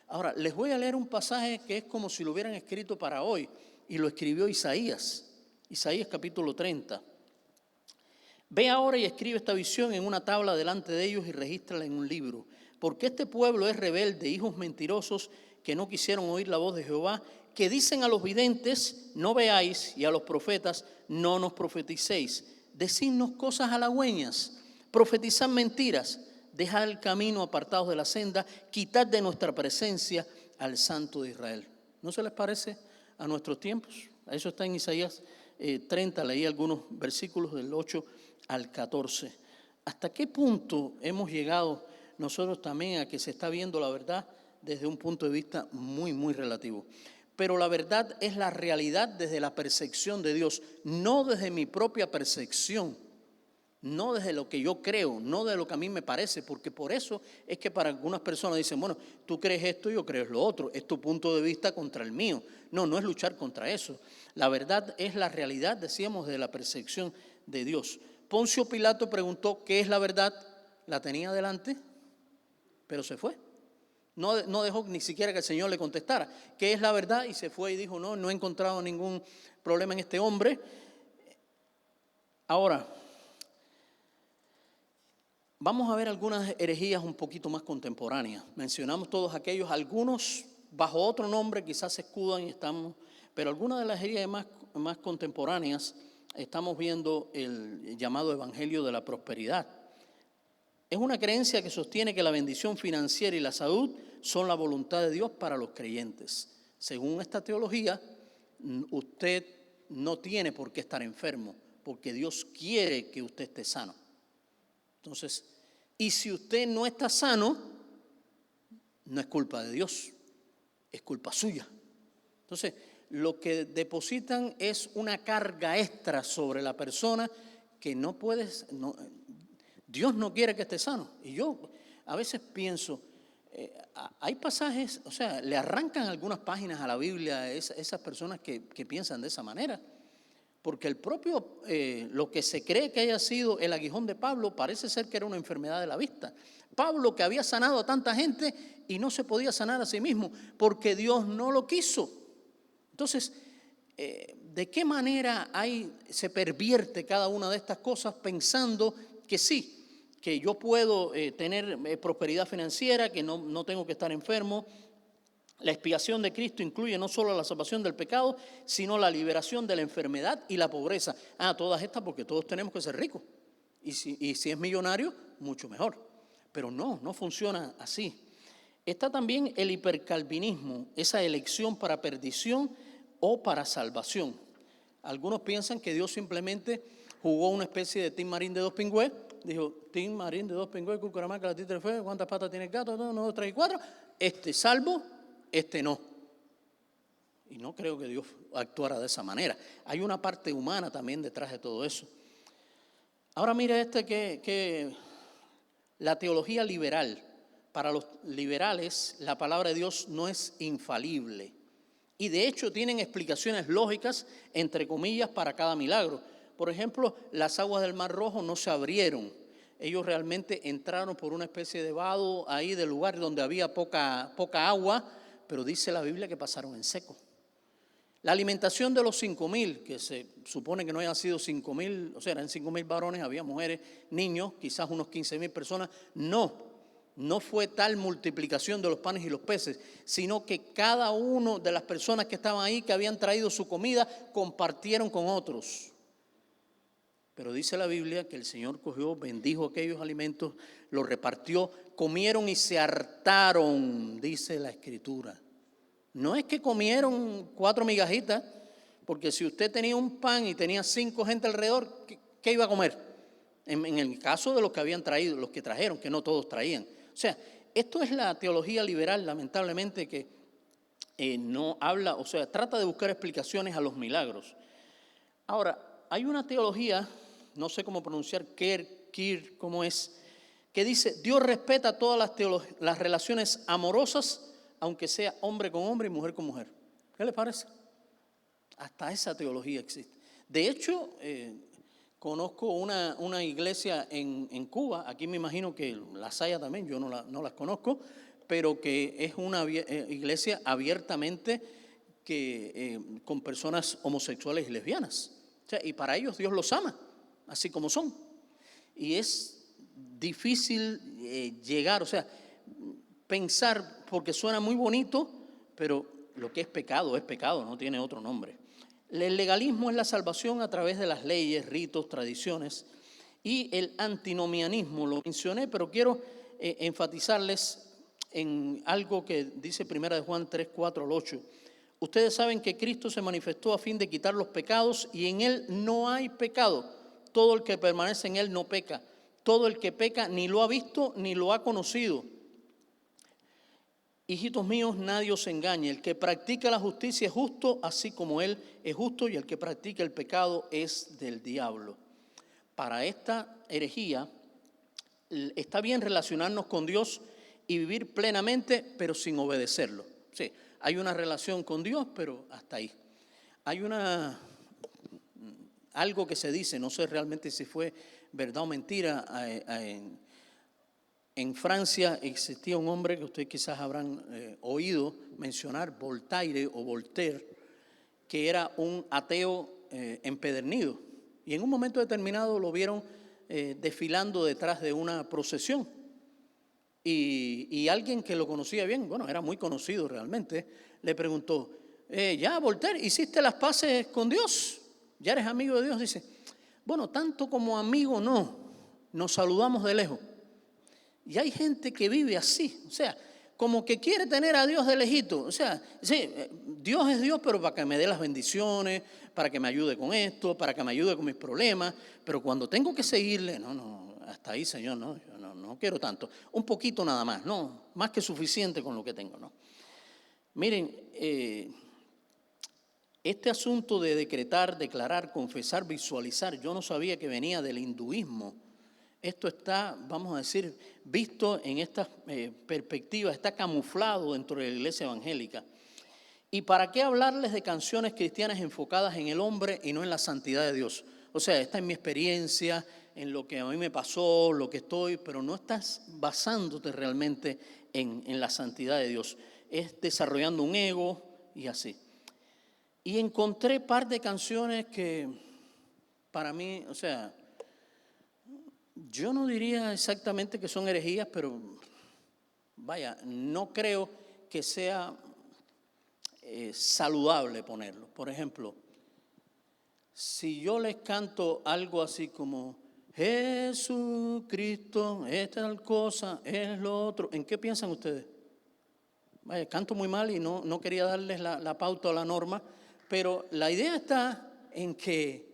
Ahora, les voy a leer un pasaje que es como si lo hubieran escrito para hoy, y lo escribió Isaías, Isaías capítulo 30. Ve ahora y escribe esta visión en una tabla delante de ellos y regístrala en un libro. Porque este pueblo es rebelde, hijos mentirosos que no quisieron oír la voz de Jehová, que dicen a los videntes, no veáis, y a los profetas, no nos profeticéis. Decidnos cosas halagüeñas, profetizad mentiras, dejad el camino apartados de la senda, quitad de nuestra presencia al Santo de Israel. ¿No se les parece a nuestros tiempos? Eso está en Isaías 30, leí algunos versículos del 8 al 14. ¿Hasta qué punto hemos llegado nosotros también a que se está viendo la verdad desde un punto de vista muy, muy relativo? Pero la verdad es la realidad desde la percepción de Dios, no desde mi propia percepción, no desde lo que yo creo, no de lo que a mí me parece, porque por eso es que para algunas personas dicen, bueno, tú crees esto y yo creo lo otro, es tu punto de vista contra el mío. No, no es luchar contra eso. La verdad es la realidad, decíamos, de la percepción de Dios. Poncio Pilato preguntó, ¿qué es la verdad? La tenía delante, pero se fue. No dejó ni siquiera que el Señor le contestara, ¿qué es la verdad? Y se fue y dijo, no he encontrado ningún problema en este hombre. Ahora, vamos a ver algunas herejías un poquito más contemporáneas. Mencionamos todos aquellos, algunos bajo otro nombre quizás se escudan y estamos, pero algunas de las herejías más contemporáneas estamos viendo el llamado evangelio de la prosperidad. Es una creencia que sostiene que la bendición financiera y la salud son la voluntad de Dios para los creyentes. Según esta teología, usted no tiene por qué estar enfermo, porque Dios quiere que usted esté sano. Entonces, y si usted no está sano, no es culpa de Dios, es culpa suya. Entonces, lo que depositan es una carga extra sobre la persona que no puedes, Dios no quiere que esté sano. Y yo a veces pienso, hay pasajes, o sea, le arrancan algunas páginas a la Biblia a esas personas que piensan de esa manera. Porque el propio, lo que se cree que haya sido el aguijón de Pablo, parece ser que era una enfermedad de la vista. Pablo, que había sanado a tanta gente y no se podía sanar a sí mismo, porque Dios no lo quiso. Entonces, ¿de qué manera se pervierte cada una de estas cosas pensando que sí, que yo puedo tener prosperidad financiera, que no tengo que estar enfermo? La expiación de Cristo incluye no solo la salvación del pecado, sino la liberación de la enfermedad y la pobreza. Todas estas porque todos tenemos que ser ricos. Y si es millonario, mucho mejor. Pero no funciona así. Está también el hipercalvinismo, esa elección para perdición o para salvación. Algunos piensan que Dios simplemente jugó una especie de Tim Marín de dos pingües. Dijo, Tim Marín de dos pingües, cucaramaca, la títere fue, ¿cuántas patas tiene el gato? 1, 2, 3 y 4. Salvo, no. Y no creo que Dios actuara de esa manera. Hay una parte humana también detrás de todo eso. Ahora mira que la teología liberal, para los liberales la palabra de Dios no es infalible. Y de hecho tienen explicaciones lógicas, entre comillas, para cada milagro. Por ejemplo, las aguas del Mar Rojo no se abrieron. Ellos realmente entraron por una especie de vado ahí del lugar donde había poca agua, pero dice la Biblia que pasaron en seco. La alimentación de los 5,000, que se supone que no hayan sido 5,000, o sea, eran 5,000 varones, había mujeres, niños, quizás unos 15,000 personas. No fue tal multiplicación de los panes y los peces, sino que cada uno de las personas que estaban ahí, que habían traído su comida, compartieron con otros. Pero dice la Biblia que el Señor cogió, bendijo aquellos alimentos, los repartió, comieron y se hartaron, dice la Escritura. No es que comieron 4 migajitas, Porque si usted tenía un pan y tenía 5 gente alrededor, ¿qué iba a comer? En el caso de los que habían traído, los que trajeron, que no todos traían. O sea, esto es la teología liberal, lamentablemente, que no habla, o sea, trata de buscar explicaciones a los milagros. Ahora, hay una teología, no sé cómo pronunciar, Kir, ¿cómo es? Que dice, Dios respeta todas las relaciones amorosas, aunque sea hombre con hombre y mujer con mujer. ¿Qué le parece? Hasta esa teología existe. De hecho, conozco una iglesia en Cuba, aquí me imagino que las haya también, yo no las conozco, pero que es una iglesia abiertamente con personas homosexuales y lesbianas. O sea, y para ellos Dios los ama, así como son. Y es difícil llegar, o sea, pensar, porque suena muy bonito, pero lo que es pecado, no tiene otro nombre. El legalismo es la salvación a través de las leyes, ritos, tradiciones, y el antinomianismo, lo mencioné, pero quiero enfatizarles en algo que dice 1 Juan 3, 4 al 8. Ustedes saben que Cristo se manifestó a fin de quitar los pecados y en Él no hay pecado. Todo el que permanece en Él no peca. Todo el que peca ni lo ha visto ni lo ha conocido. Hijitos míos, nadie os engañe. El que practica la justicia es justo, así como Él es justo, y el que practica el pecado es del diablo. Para esta herejía, está bien relacionarnos con Dios y vivir plenamente, pero sin obedecerlo. Sí, hay una relación con Dios, pero hasta ahí. Hay algo que se dice, no sé realmente si fue verdad o mentira, en Francia existía un hombre que ustedes quizás habrán oído mencionar, Voltaire o Voltaire, que era un ateo empedernido. Y en un momento determinado lo vieron desfilando detrás de una procesión. Y alguien que lo conocía bien, bueno, era muy conocido realmente, le preguntó, ya Voltaire, ¿hiciste las paces con Dios? ¿Ya eres amigo de Dios? Dice, bueno, tanto como amigo no, nos saludamos de lejos. Y hay gente que vive así, o sea, como que quiere tener a Dios de lejito. O sea, sí, Dios es Dios, pero para que me dé las bendiciones, para que me ayude con esto, para que me ayude con mis problemas. Pero cuando tengo que seguirle, no, hasta ahí, Señor, no, yo no quiero tanto. Un poquito nada más, no, más que suficiente con lo que tengo, ¿no? Miren, este asunto de decretar, declarar, confesar, visualizar, yo no sabía que venía del hinduismo. Esto está, vamos a decir, visto en estas perspectivas, está camuflado dentro de la iglesia evangélica. ¿Y para qué hablarles de canciones cristianas enfocadas en el hombre y no en la santidad de Dios? O sea, esta es mi experiencia, en lo que a mí me pasó, lo que estoy, pero no estás basándote realmente en la santidad de Dios. Es desarrollando un ego y así. Y encontré un par de canciones que para mí, o sea, yo no diría exactamente que son herejías, pero vaya, no creo que sea saludable ponerlo. Por ejemplo, si yo les canto algo así como Jesucristo, esta tal cosa, es lo otro, ¿en qué piensan ustedes? Vaya, canto muy mal y no quería darles la pauta o la norma, pero la idea está en que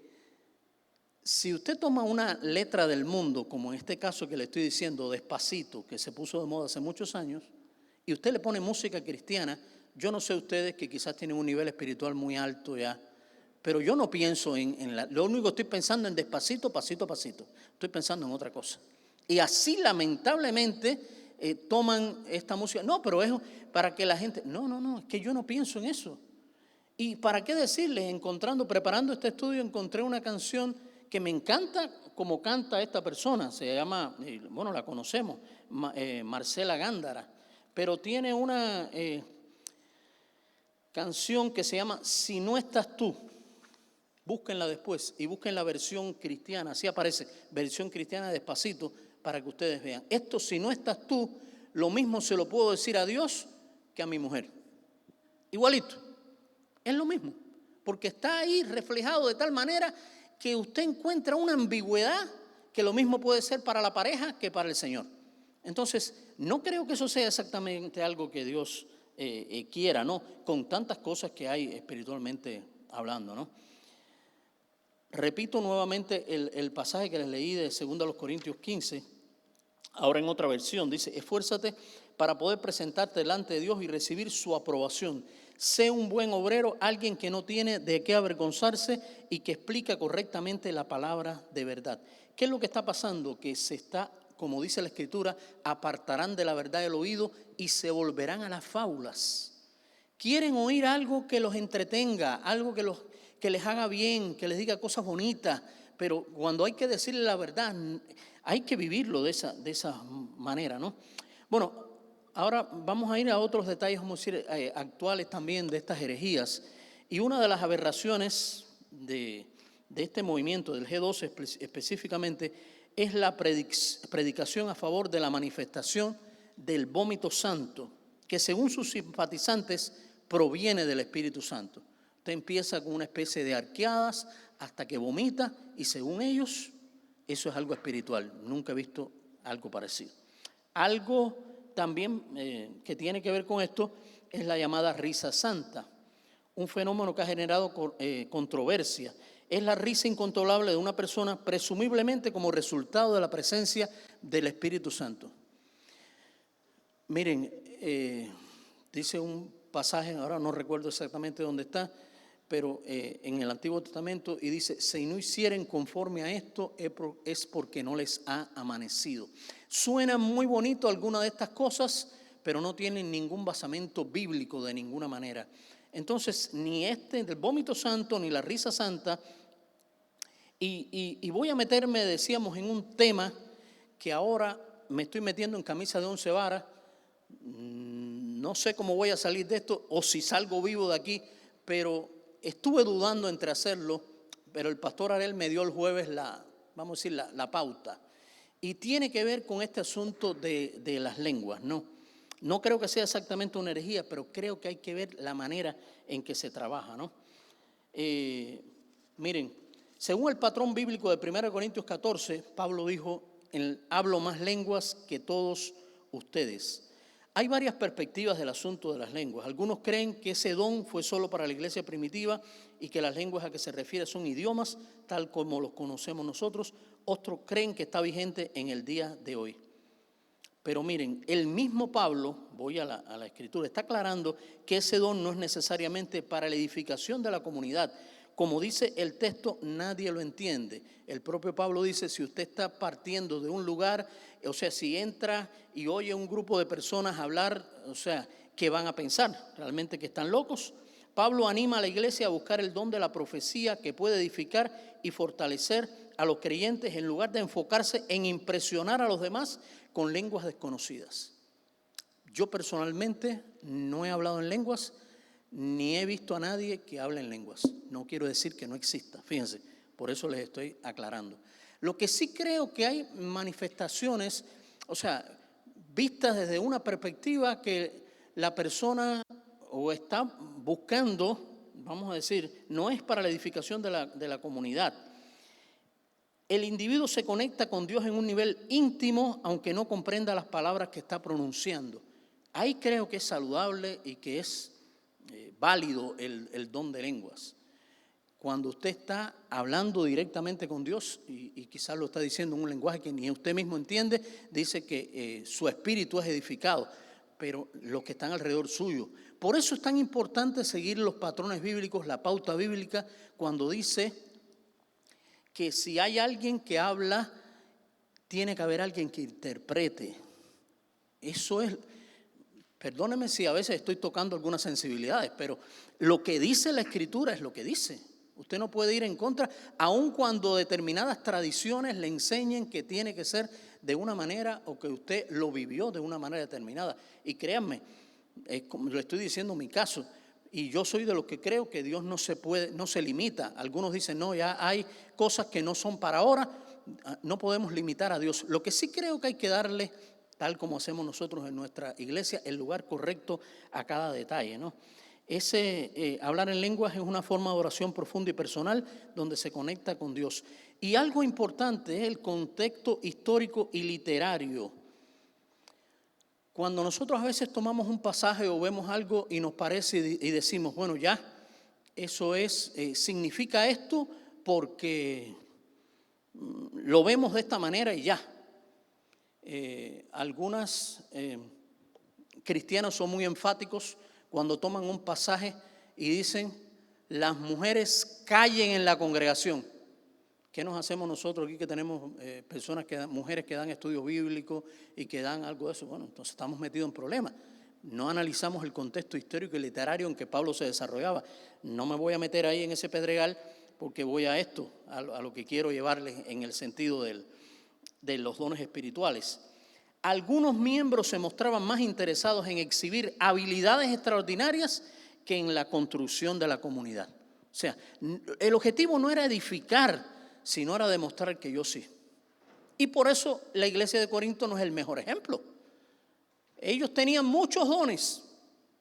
si usted toma una letra del mundo, como en este caso que le estoy diciendo, Despacito, que se puso de moda hace muchos años, y usted le pone música cristiana, yo no sé ustedes que quizás tienen un nivel espiritual muy alto ya, pero yo no pienso lo único que estoy pensando en Despacito, pasito a pasito, estoy pensando en otra cosa. Y así lamentablemente toman esta música, no, pero es para que la gente, no, es que yo no pienso en eso. ¿Y para qué decirles? Preparando este estudio, encontré una canción que me encanta como canta esta persona, se llama, bueno, la conocemos, Marcela Gándara, pero tiene una canción que se llama Si no estás tú. Búsquenla después y busquen la versión cristiana, así aparece, versión cristiana de Despacito, para que ustedes vean. Esto, si no estás tú, lo mismo se lo puedo decir a Dios que a mi mujer. Igualito, es lo mismo, porque está ahí reflejado de tal manera que usted encuentra una ambigüedad que lo mismo puede ser para la pareja que para el Señor. Entonces, no creo que eso sea exactamente algo que Dios quiera, ¿no? Con tantas cosas que hay espiritualmente hablando, ¿no? Repito nuevamente el pasaje que les leí de 2 Corintios 15, ahora en otra versión. Dice: esfuérzate para poder presentarte delante de Dios y recibir su aprobación. Sé un buen obrero, alguien que no tiene de qué avergonzarse y que explica correctamente la palabra de verdad. ¿Qué es lo que está pasando? Que se está, como dice la Escritura, apartarán de la verdad el oído y se volverán a las fábulas. Quieren oír algo que los entretenga, algo que les haga bien, que les diga cosas bonitas, pero cuando hay que decirle la verdad, hay que vivirlo de esa manera, ¿no? Bueno, ahora vamos a ir a otros detalles, vamos a decir, actuales también de estas herejías. Y una de las aberraciones de este movimiento, del G12 específicamente, es la predicación a favor de la manifestación del vómito santo, que según sus simpatizantes proviene del Espíritu Santo. Usted empieza con una especie de arqueadas hasta que vomita y según ellos eso es algo espiritual. Nunca he visto algo parecido. Algo también que tiene que ver con esto es la llamada risa santa, un fenómeno que ha generado controversia. Es la risa incontrolable de una persona presumiblemente como resultado de la presencia del Espíritu Santo. Miren, dice un pasaje, ahora no recuerdo exactamente dónde está, pero en el Antiguo Testamento, y dice: si no hicieren conforme a esto es porque no les ha amanecido. Suena muy bonito alguna de estas cosas, pero no tienen ningún basamento bíblico de ninguna manera. Entonces, ni del vómito santo, ni la risa santa, y voy a meterme, decíamos, en un tema que ahora me estoy metiendo en camisa de 11 varas. No sé cómo voy a salir de esto o si salgo vivo de aquí, pero estuve dudando entre hacerlo, pero el pastor Arel me dio el jueves la pauta. Y tiene que ver con este asunto de las lenguas, ¿no? No creo que sea exactamente una herejía, pero creo que hay que ver la manera en que se trabaja, ¿no? Miren, según el patrón bíblico de 1 Corintios 14, Pablo dijo: hablo más lenguas que todos ustedes. Hay varias perspectivas del asunto de las lenguas. Algunos creen que ese don fue solo para la iglesia primitiva y que las lenguas a que se refiere son idiomas, tal como los conocemos nosotros. Otros creen que está vigente en el día de hoy. Pero miren, el mismo Pablo, voy a la Escritura, está aclarando que ese don no es necesariamente para la edificación de la comunidad. Como dice el texto, nadie lo entiende. El propio Pablo dice: si usted está partiendo de un lugar, o sea, si entra y oye a un grupo de personas hablar, o sea, ¿qué van a pensar? ¿Realmente que están locos? Pablo anima a la iglesia a buscar el don de la profecía que puede edificar y fortalecer a los creyentes en lugar de enfocarse en impresionar a los demás con lenguas desconocidas. Yo personalmente no he hablado en lenguas, ni he visto a nadie que hable en lenguas. No quiero decir que no exista, fíjense, por eso les estoy aclarando. Lo que sí creo que hay manifestaciones, o sea, vistas desde una perspectiva que la persona o está buscando, vamos a decir, no es para la edificación de la comunidad. El individuo se conecta con Dios en un nivel íntimo, aunque no comprenda las palabras que está pronunciando. Ahí creo que es saludable y que es válido el don de lenguas. Cuando usted está hablando directamente con Dios y quizás lo está diciendo en un lenguaje que ni usted mismo entiende, dice que su espíritu es edificado, pero los que están alrededor suyo. Por eso es tan importante seguir los patrones bíblicos, la pauta bíblica, cuando dice que si hay alguien que habla, tiene que haber alguien que interprete. Eso es, perdóneme si a veces estoy tocando algunas sensibilidades, pero lo que dice la Escritura es lo que dice. Usted no puede ir en contra, aun cuando determinadas tradiciones le enseñen que tiene que ser de una manera o que usted lo vivió de una manera determinada. Y créanme, como le estoy diciendo mi caso, y yo soy de los que creo que Dios no se limita. Algunos dicen: no, ya hay cosas que no son para ahora, no podemos limitar a Dios. Lo que sí creo que hay que darle, tal como hacemos nosotros en nuestra iglesia, el lugar correcto a cada detalle, ¿no? Hablar en lenguas es una forma de oración profunda y personal donde se conecta con Dios. Y algo importante es el contexto histórico y literario. Cuando nosotros a veces tomamos un pasaje o vemos algo y nos parece y decimos: bueno, ya, Eso es, significa esto porque lo vemos de esta manera y ya. Algunas cristianos son muy enfáticos cuando toman un pasaje y dicen, las mujeres callen en la congregación. ¿Qué nos hacemos nosotros aquí que tenemos mujeres que dan estudios bíblicos y que dan algo de eso? Bueno, entonces estamos metidos en problemas. No analizamos el contexto histórico y literario en que Pablo se desarrollaba. No me voy a meter ahí en ese pedregal porque voy a esto, a lo que quiero llevarles en el sentido de los dones espirituales. Algunos miembros se mostraban más interesados en exhibir habilidades extraordinarias que en la construcción de la comunidad. O sea, el objetivo no era edificar, sino era demostrar que yo sí. Y por eso la iglesia de Corinto no es el mejor ejemplo. Ellos tenían muchos dones,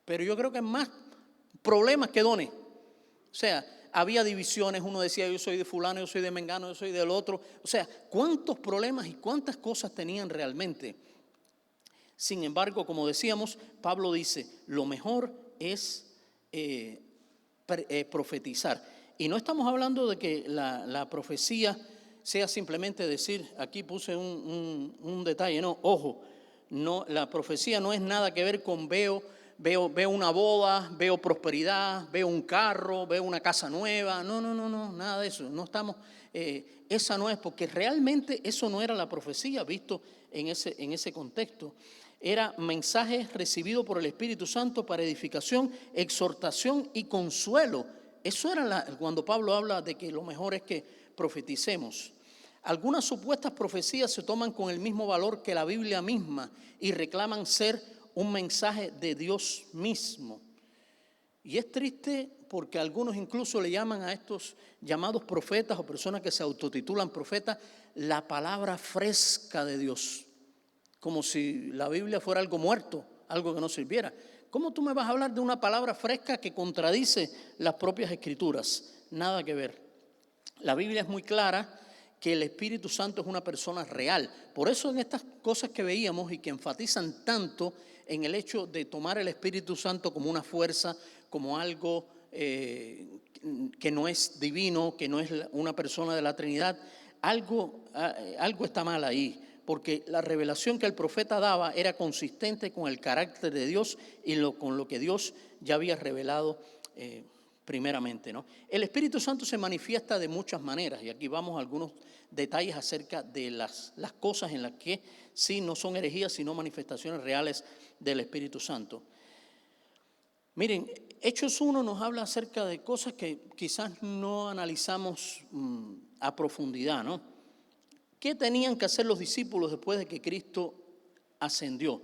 pero yo creo que más problemas que dones. O sea, había divisiones, uno decía yo soy de fulano, yo soy de mengano, yo soy del otro. O sea, cuántos problemas y cuántas cosas tenían realmente. Sin embargo, como decíamos, Pablo dice, lo mejor es profetizar. Y no estamos hablando de que la profecía sea simplemente decir, aquí puse un detalle, no, ojo, no, la profecía no es nada que ver con veo una boda, veo prosperidad, veo un carro, veo una casa nueva, no, nada de eso, no estamos, esa no es, porque realmente eso no era la profecía visto en ese contexto. Era mensajes recibidos por el Espíritu Santo para edificación, exhortación y consuelo. Eso era cuando Pablo habla de que lo mejor es que profeticemos. Algunas supuestas profecías se toman con el mismo valor que la Biblia misma y reclaman ser un mensaje de Dios mismo. Y es triste porque algunos incluso le llaman a estos llamados profetas o personas que se autotitulan profetas la palabra fresca de Dios. Como si la Biblia fuera algo muerto, algo que no sirviera. ¿Cómo tú me vas a hablar de una palabra fresca que contradice las propias escrituras? Nada que ver. La Biblia es muy clara que el Espíritu Santo es una persona real. Por eso en estas cosas que veíamos y que enfatizan tanto en el hecho de tomar el Espíritu Santo como una fuerza, como algo que no es divino, que no es una persona de la Trinidad, algo está mal ahí. Porque la revelación que el profeta daba era consistente con el carácter de Dios y con lo que Dios ya había revelado primeramente, ¿no? El Espíritu Santo se manifiesta de muchas maneras y aquí vamos a algunos detalles acerca de las cosas en las que sí no son herejías, sino manifestaciones reales del Espíritu Santo. Miren, Hechos 1 nos habla acerca de cosas que quizás no analizamos a profundidad, ¿no? ¿Qué tenían que hacer los discípulos después de que Cristo ascendió?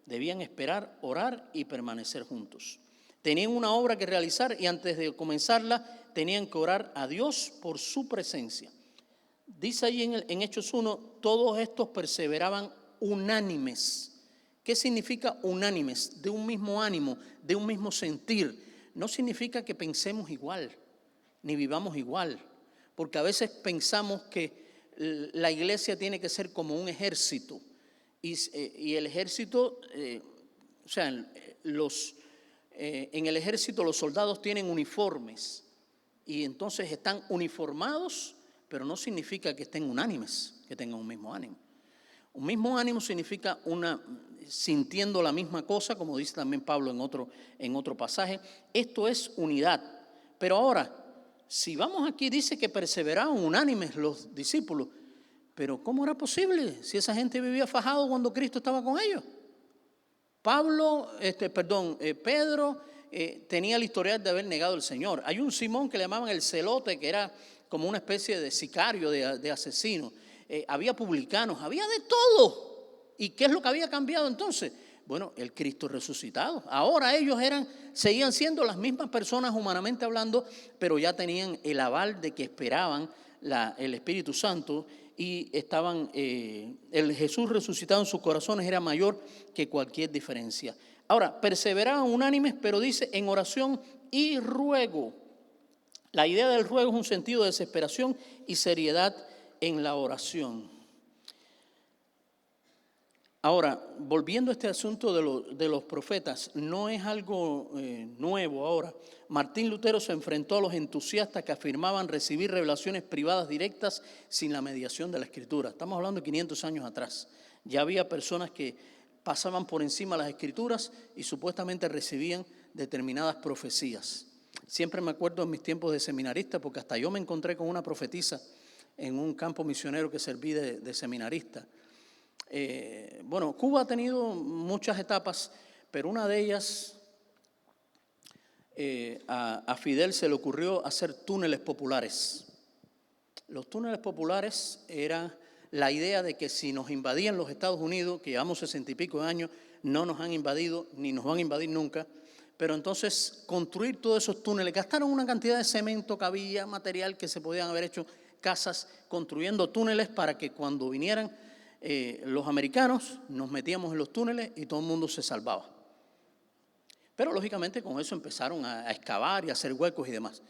Debían esperar, orar y permanecer juntos. Tenían una obra que realizar y antes de comenzarla tenían que orar a Dios por su presencia. Dice ahí en Hechos 1, todos estos perseveraban unánimes. ¿Qué significa unánimes? De un mismo ánimo, de un mismo sentir. No significa que pensemos igual, ni vivamos igual, porque a veces pensamos que la iglesia tiene que ser como un ejército y el ejército, o sea, en el ejército los soldados tienen uniformes y entonces están uniformados, pero no significa que estén unánimes, que tengan un mismo ánimo. Un mismo ánimo significa sintiendo la misma cosa, como dice también Pablo en otro pasaje. Esto es unidad. Pero ahora, si vamos aquí, dice que perseveraban unánimes los discípulos. Pero ¿cómo era posible si esa gente vivía fajado cuando Cristo estaba con ellos? Pedro tenía el historial de haber negado al Señor. Hay un Simón que le llamaban el celote, que era como una especie de sicario, de asesino. Había publicanos, había de todo. ¿Y qué es lo que había cambiado entonces? Bueno, el Cristo resucitado. Ahora ellos seguían siendo las mismas personas humanamente hablando, pero ya tenían el aval de que esperaban el Espíritu Santo y estaban, el Jesús resucitado en sus corazones era mayor que cualquier diferencia. Ahora, perseveraban unánimes, pero dice en oración y ruego. La idea del ruego es un sentido de desesperación y seriedad en la oración. Ahora, volviendo a este asunto de los profetas, no es algo nuevo ahora. Martín Lutero se enfrentó a los entusiastas que afirmaban recibir revelaciones privadas directas sin la mediación de la Escritura. Estamos hablando de 500 años atrás. Ya había personas que pasaban por encima de las Escrituras y supuestamente recibían determinadas profecías. Siempre me acuerdo en mis tiempos de seminarista, porque hasta yo me encontré con una profetisa en un campo misionero que serví de seminarista. Bueno, Cuba ha tenido muchas etapas, pero una de ellas, a Fidel se le ocurrió hacer túneles populares. Los túneles populares era la idea de que si nos invadían los Estados Unidos, que llevamos 60 y pico de años, no nos han invadido ni nos van a invadir nunca, pero entonces construir todos esos túneles, gastaron una cantidad de cemento, cabilla, material que se podían haber hecho casas construyendo túneles para que cuando vinieran los americanos nos metíamos en los túneles y todo el mundo se salvaba. Pero lógicamente con eso empezaron a excavar y a hacer huecos y demás.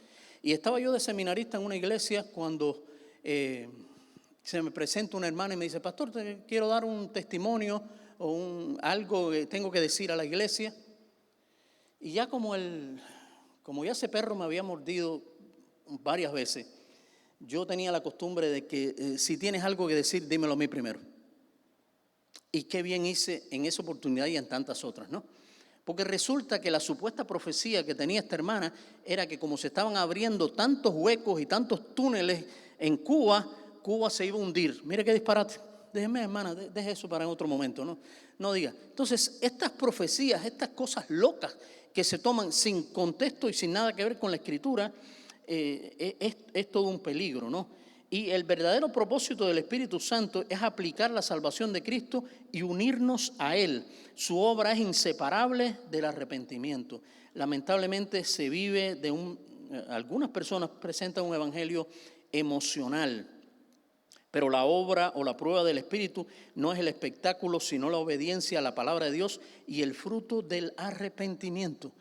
Y estaba yo de seminarista en una iglesia cuando se me presenta una hermana y me dice: pastor, te quiero dar un testimonio o algo que tengo que decir a la iglesia. Y ya como ya ese perro me había mordido varias veces, yo tenía la costumbre de que si tienes algo que decir, dímelo a mí primero. Y qué bien hice en esa oportunidad y en tantas otras, ¿no? Porque resulta que la supuesta profecía que tenía esta hermana era que como se estaban abriendo tantos huecos y tantos túneles en Cuba, Cuba se iba a hundir. Mire qué disparate. Déjeme, hermana, deje eso para en otro momento, ¿no? No diga. Entonces, estas profecías, estas cosas locas que se toman sin contexto y sin nada que ver con la Escritura, es todo un peligro, ¿no? Y el verdadero propósito del Espíritu Santo es aplicar la salvación de Cristo y unirnos a Él. Su obra es inseparable del arrepentimiento. Lamentablemente se vive algunas personas presentan un evangelio emocional, pero la obra o la prueba del Espíritu no es el espectáculo, sino la obediencia a la palabra de Dios y el fruto del arrepentimiento.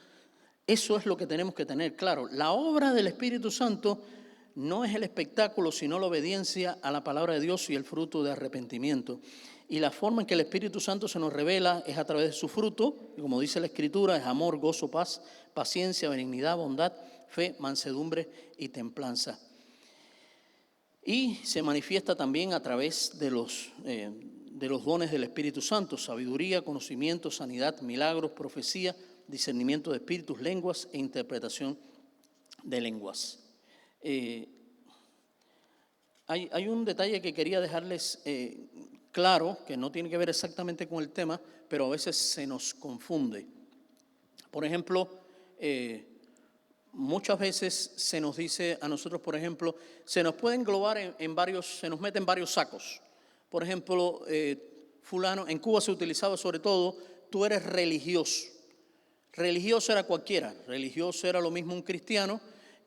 Eso es lo que tenemos que tener claro. La obra del Espíritu Santo no es el espectáculo, sino la obediencia a la palabra de Dios y el fruto de arrepentimiento. Y la forma en que el Espíritu Santo se nos revela es a través de su fruto, y como dice la Escritura, es amor, gozo, paz, paciencia, benignidad, bondad, fe, mansedumbre y templanza. Y se manifiesta también a través de los dones del Espíritu Santo: sabiduría, conocimiento, sanidad, milagros, profecía, discernimiento de espíritus, lenguas e interpretación de lenguas. Hay un detalle que quería dejarles claro, que no tiene que ver exactamente con el tema, pero a veces se nos confunde. Por ejemplo, muchas veces se nos dice a nosotros, por ejemplo, se nos puede englobar se nos mete en varios sacos. Por ejemplo, fulano, en Cuba se utilizaba sobre todo: tú eres religioso. Religioso era cualquiera, religioso era lo mismo un cristiano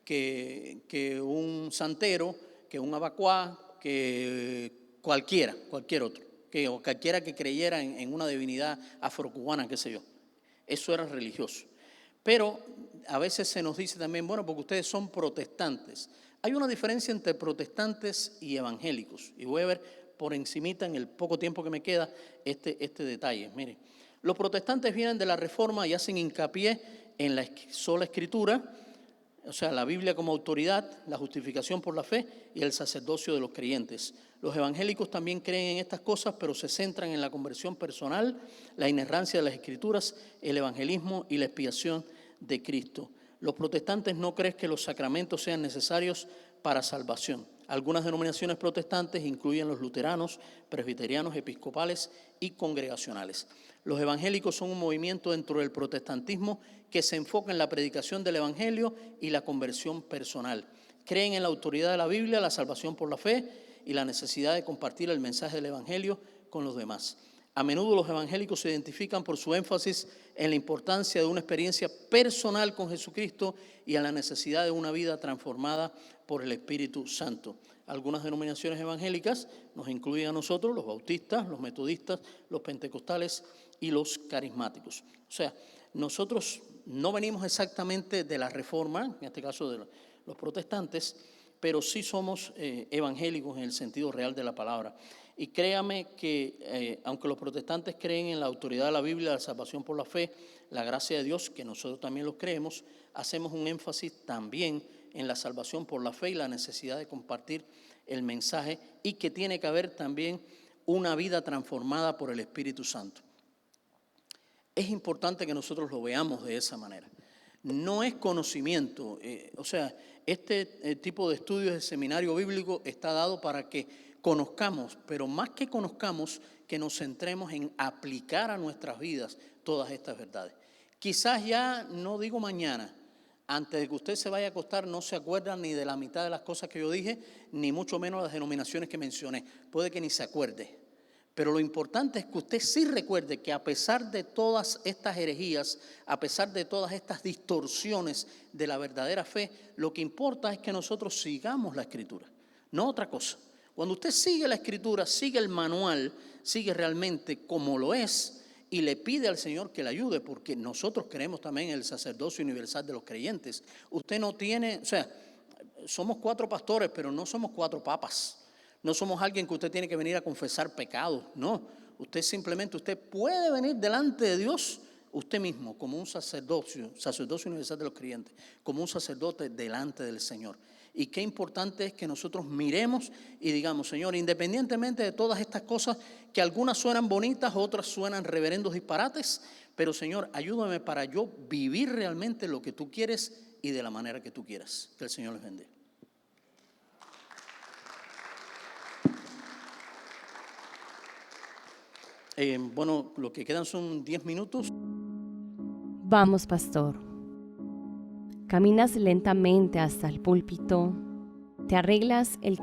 que un santero, que un abacuá, que cualquier otro, o cualquiera que creyera en una divinidad afrocubana, qué sé yo. Eso era religioso. Pero a veces se nos dice también: bueno, porque ustedes son protestantes. Hay una diferencia entre protestantes y evangélicos, y voy a ver por encimita en el poco tiempo que me queda este detalle. Mire, los protestantes vienen de la Reforma y hacen hincapié en la sola Escritura, o sea, la Biblia como autoridad, la justificación por la fe y el sacerdocio de los creyentes. Los evangélicos también creen en estas cosas, pero se centran en la conversión personal, la inerrancia de las Escrituras, el evangelismo y la expiación de Cristo. Los protestantes no creen que los sacramentos sean necesarios para salvación. Algunas denominaciones protestantes incluyen los luteranos, presbiterianos, episcopales y congregacionales. Los evangélicos son un movimiento dentro del protestantismo que se enfoca en la predicación del evangelio y la conversión personal. Creen en la autoridad de la Biblia, la salvación por la fe y la necesidad de compartir el mensaje del evangelio con los demás. A menudo los evangélicos se identifican por su énfasis en la importancia de una experiencia personal con Jesucristo y en la necesidad de una vida transformada por el Espíritu Santo. Algunas denominaciones evangélicas nos incluyen a nosotros, los bautistas, los metodistas, los pentecostales y los carismáticos. O sea, nosotros no venimos exactamente de la Reforma, en este caso de los protestantes, pero sí somos evangélicos en el sentido real de la palabra. Y créame que aunque los protestantes creen en la autoridad de la Biblia, la salvación por la fe, la gracia de Dios, que nosotros también lo creemos, hacemos un énfasis también en la salvación por la fe y la necesidad de compartir el mensaje, y que tiene que haber también una vida transformada por el Espíritu Santo. Es importante que nosotros lo veamos de esa manera. No es conocimiento, este tipo de estudios de seminario bíblico está dado para que conozcamos, pero más que conozcamos, que nos centremos en aplicar a nuestras vidas todas estas verdades. Quizás ya, no digo mañana, antes de que usted se vaya a acostar, no se acuerda ni de la mitad de las cosas que yo dije, ni mucho menos las denominaciones que mencioné. Puede que ni se acuerde. Pero lo importante es que usted sí recuerde que a pesar de todas estas herejías, a pesar de todas estas distorsiones de la verdadera fe, lo que importa es que nosotros sigamos la Escritura, no otra cosa. Cuando usted sigue la Escritura, sigue el manual, sigue realmente como lo es y le pide al Señor que le ayude, porque nosotros creemos también en el sacerdocio universal de los creyentes. Usted no tiene, somos 4 pastores, pero no somos 4 papas. No somos alguien que usted tiene que venir a confesar pecados, no. Usted puede venir delante de Dios usted mismo como un sacerdocio universal de los creyentes, como un sacerdote delante del Señor. Y qué importante es que nosotros miremos y digamos, Señor, independientemente de todas estas cosas, que algunas suenan bonitas, otras suenan reverendos disparates, pero Señor, ayúdame para yo vivir realmente lo que tú quieres y de la manera que tú quieras. Que el Señor les bendiga. Lo que quedan son 10 minutos. Vamos, pastor. Caminas lentamente hasta el púlpito, te arreglas el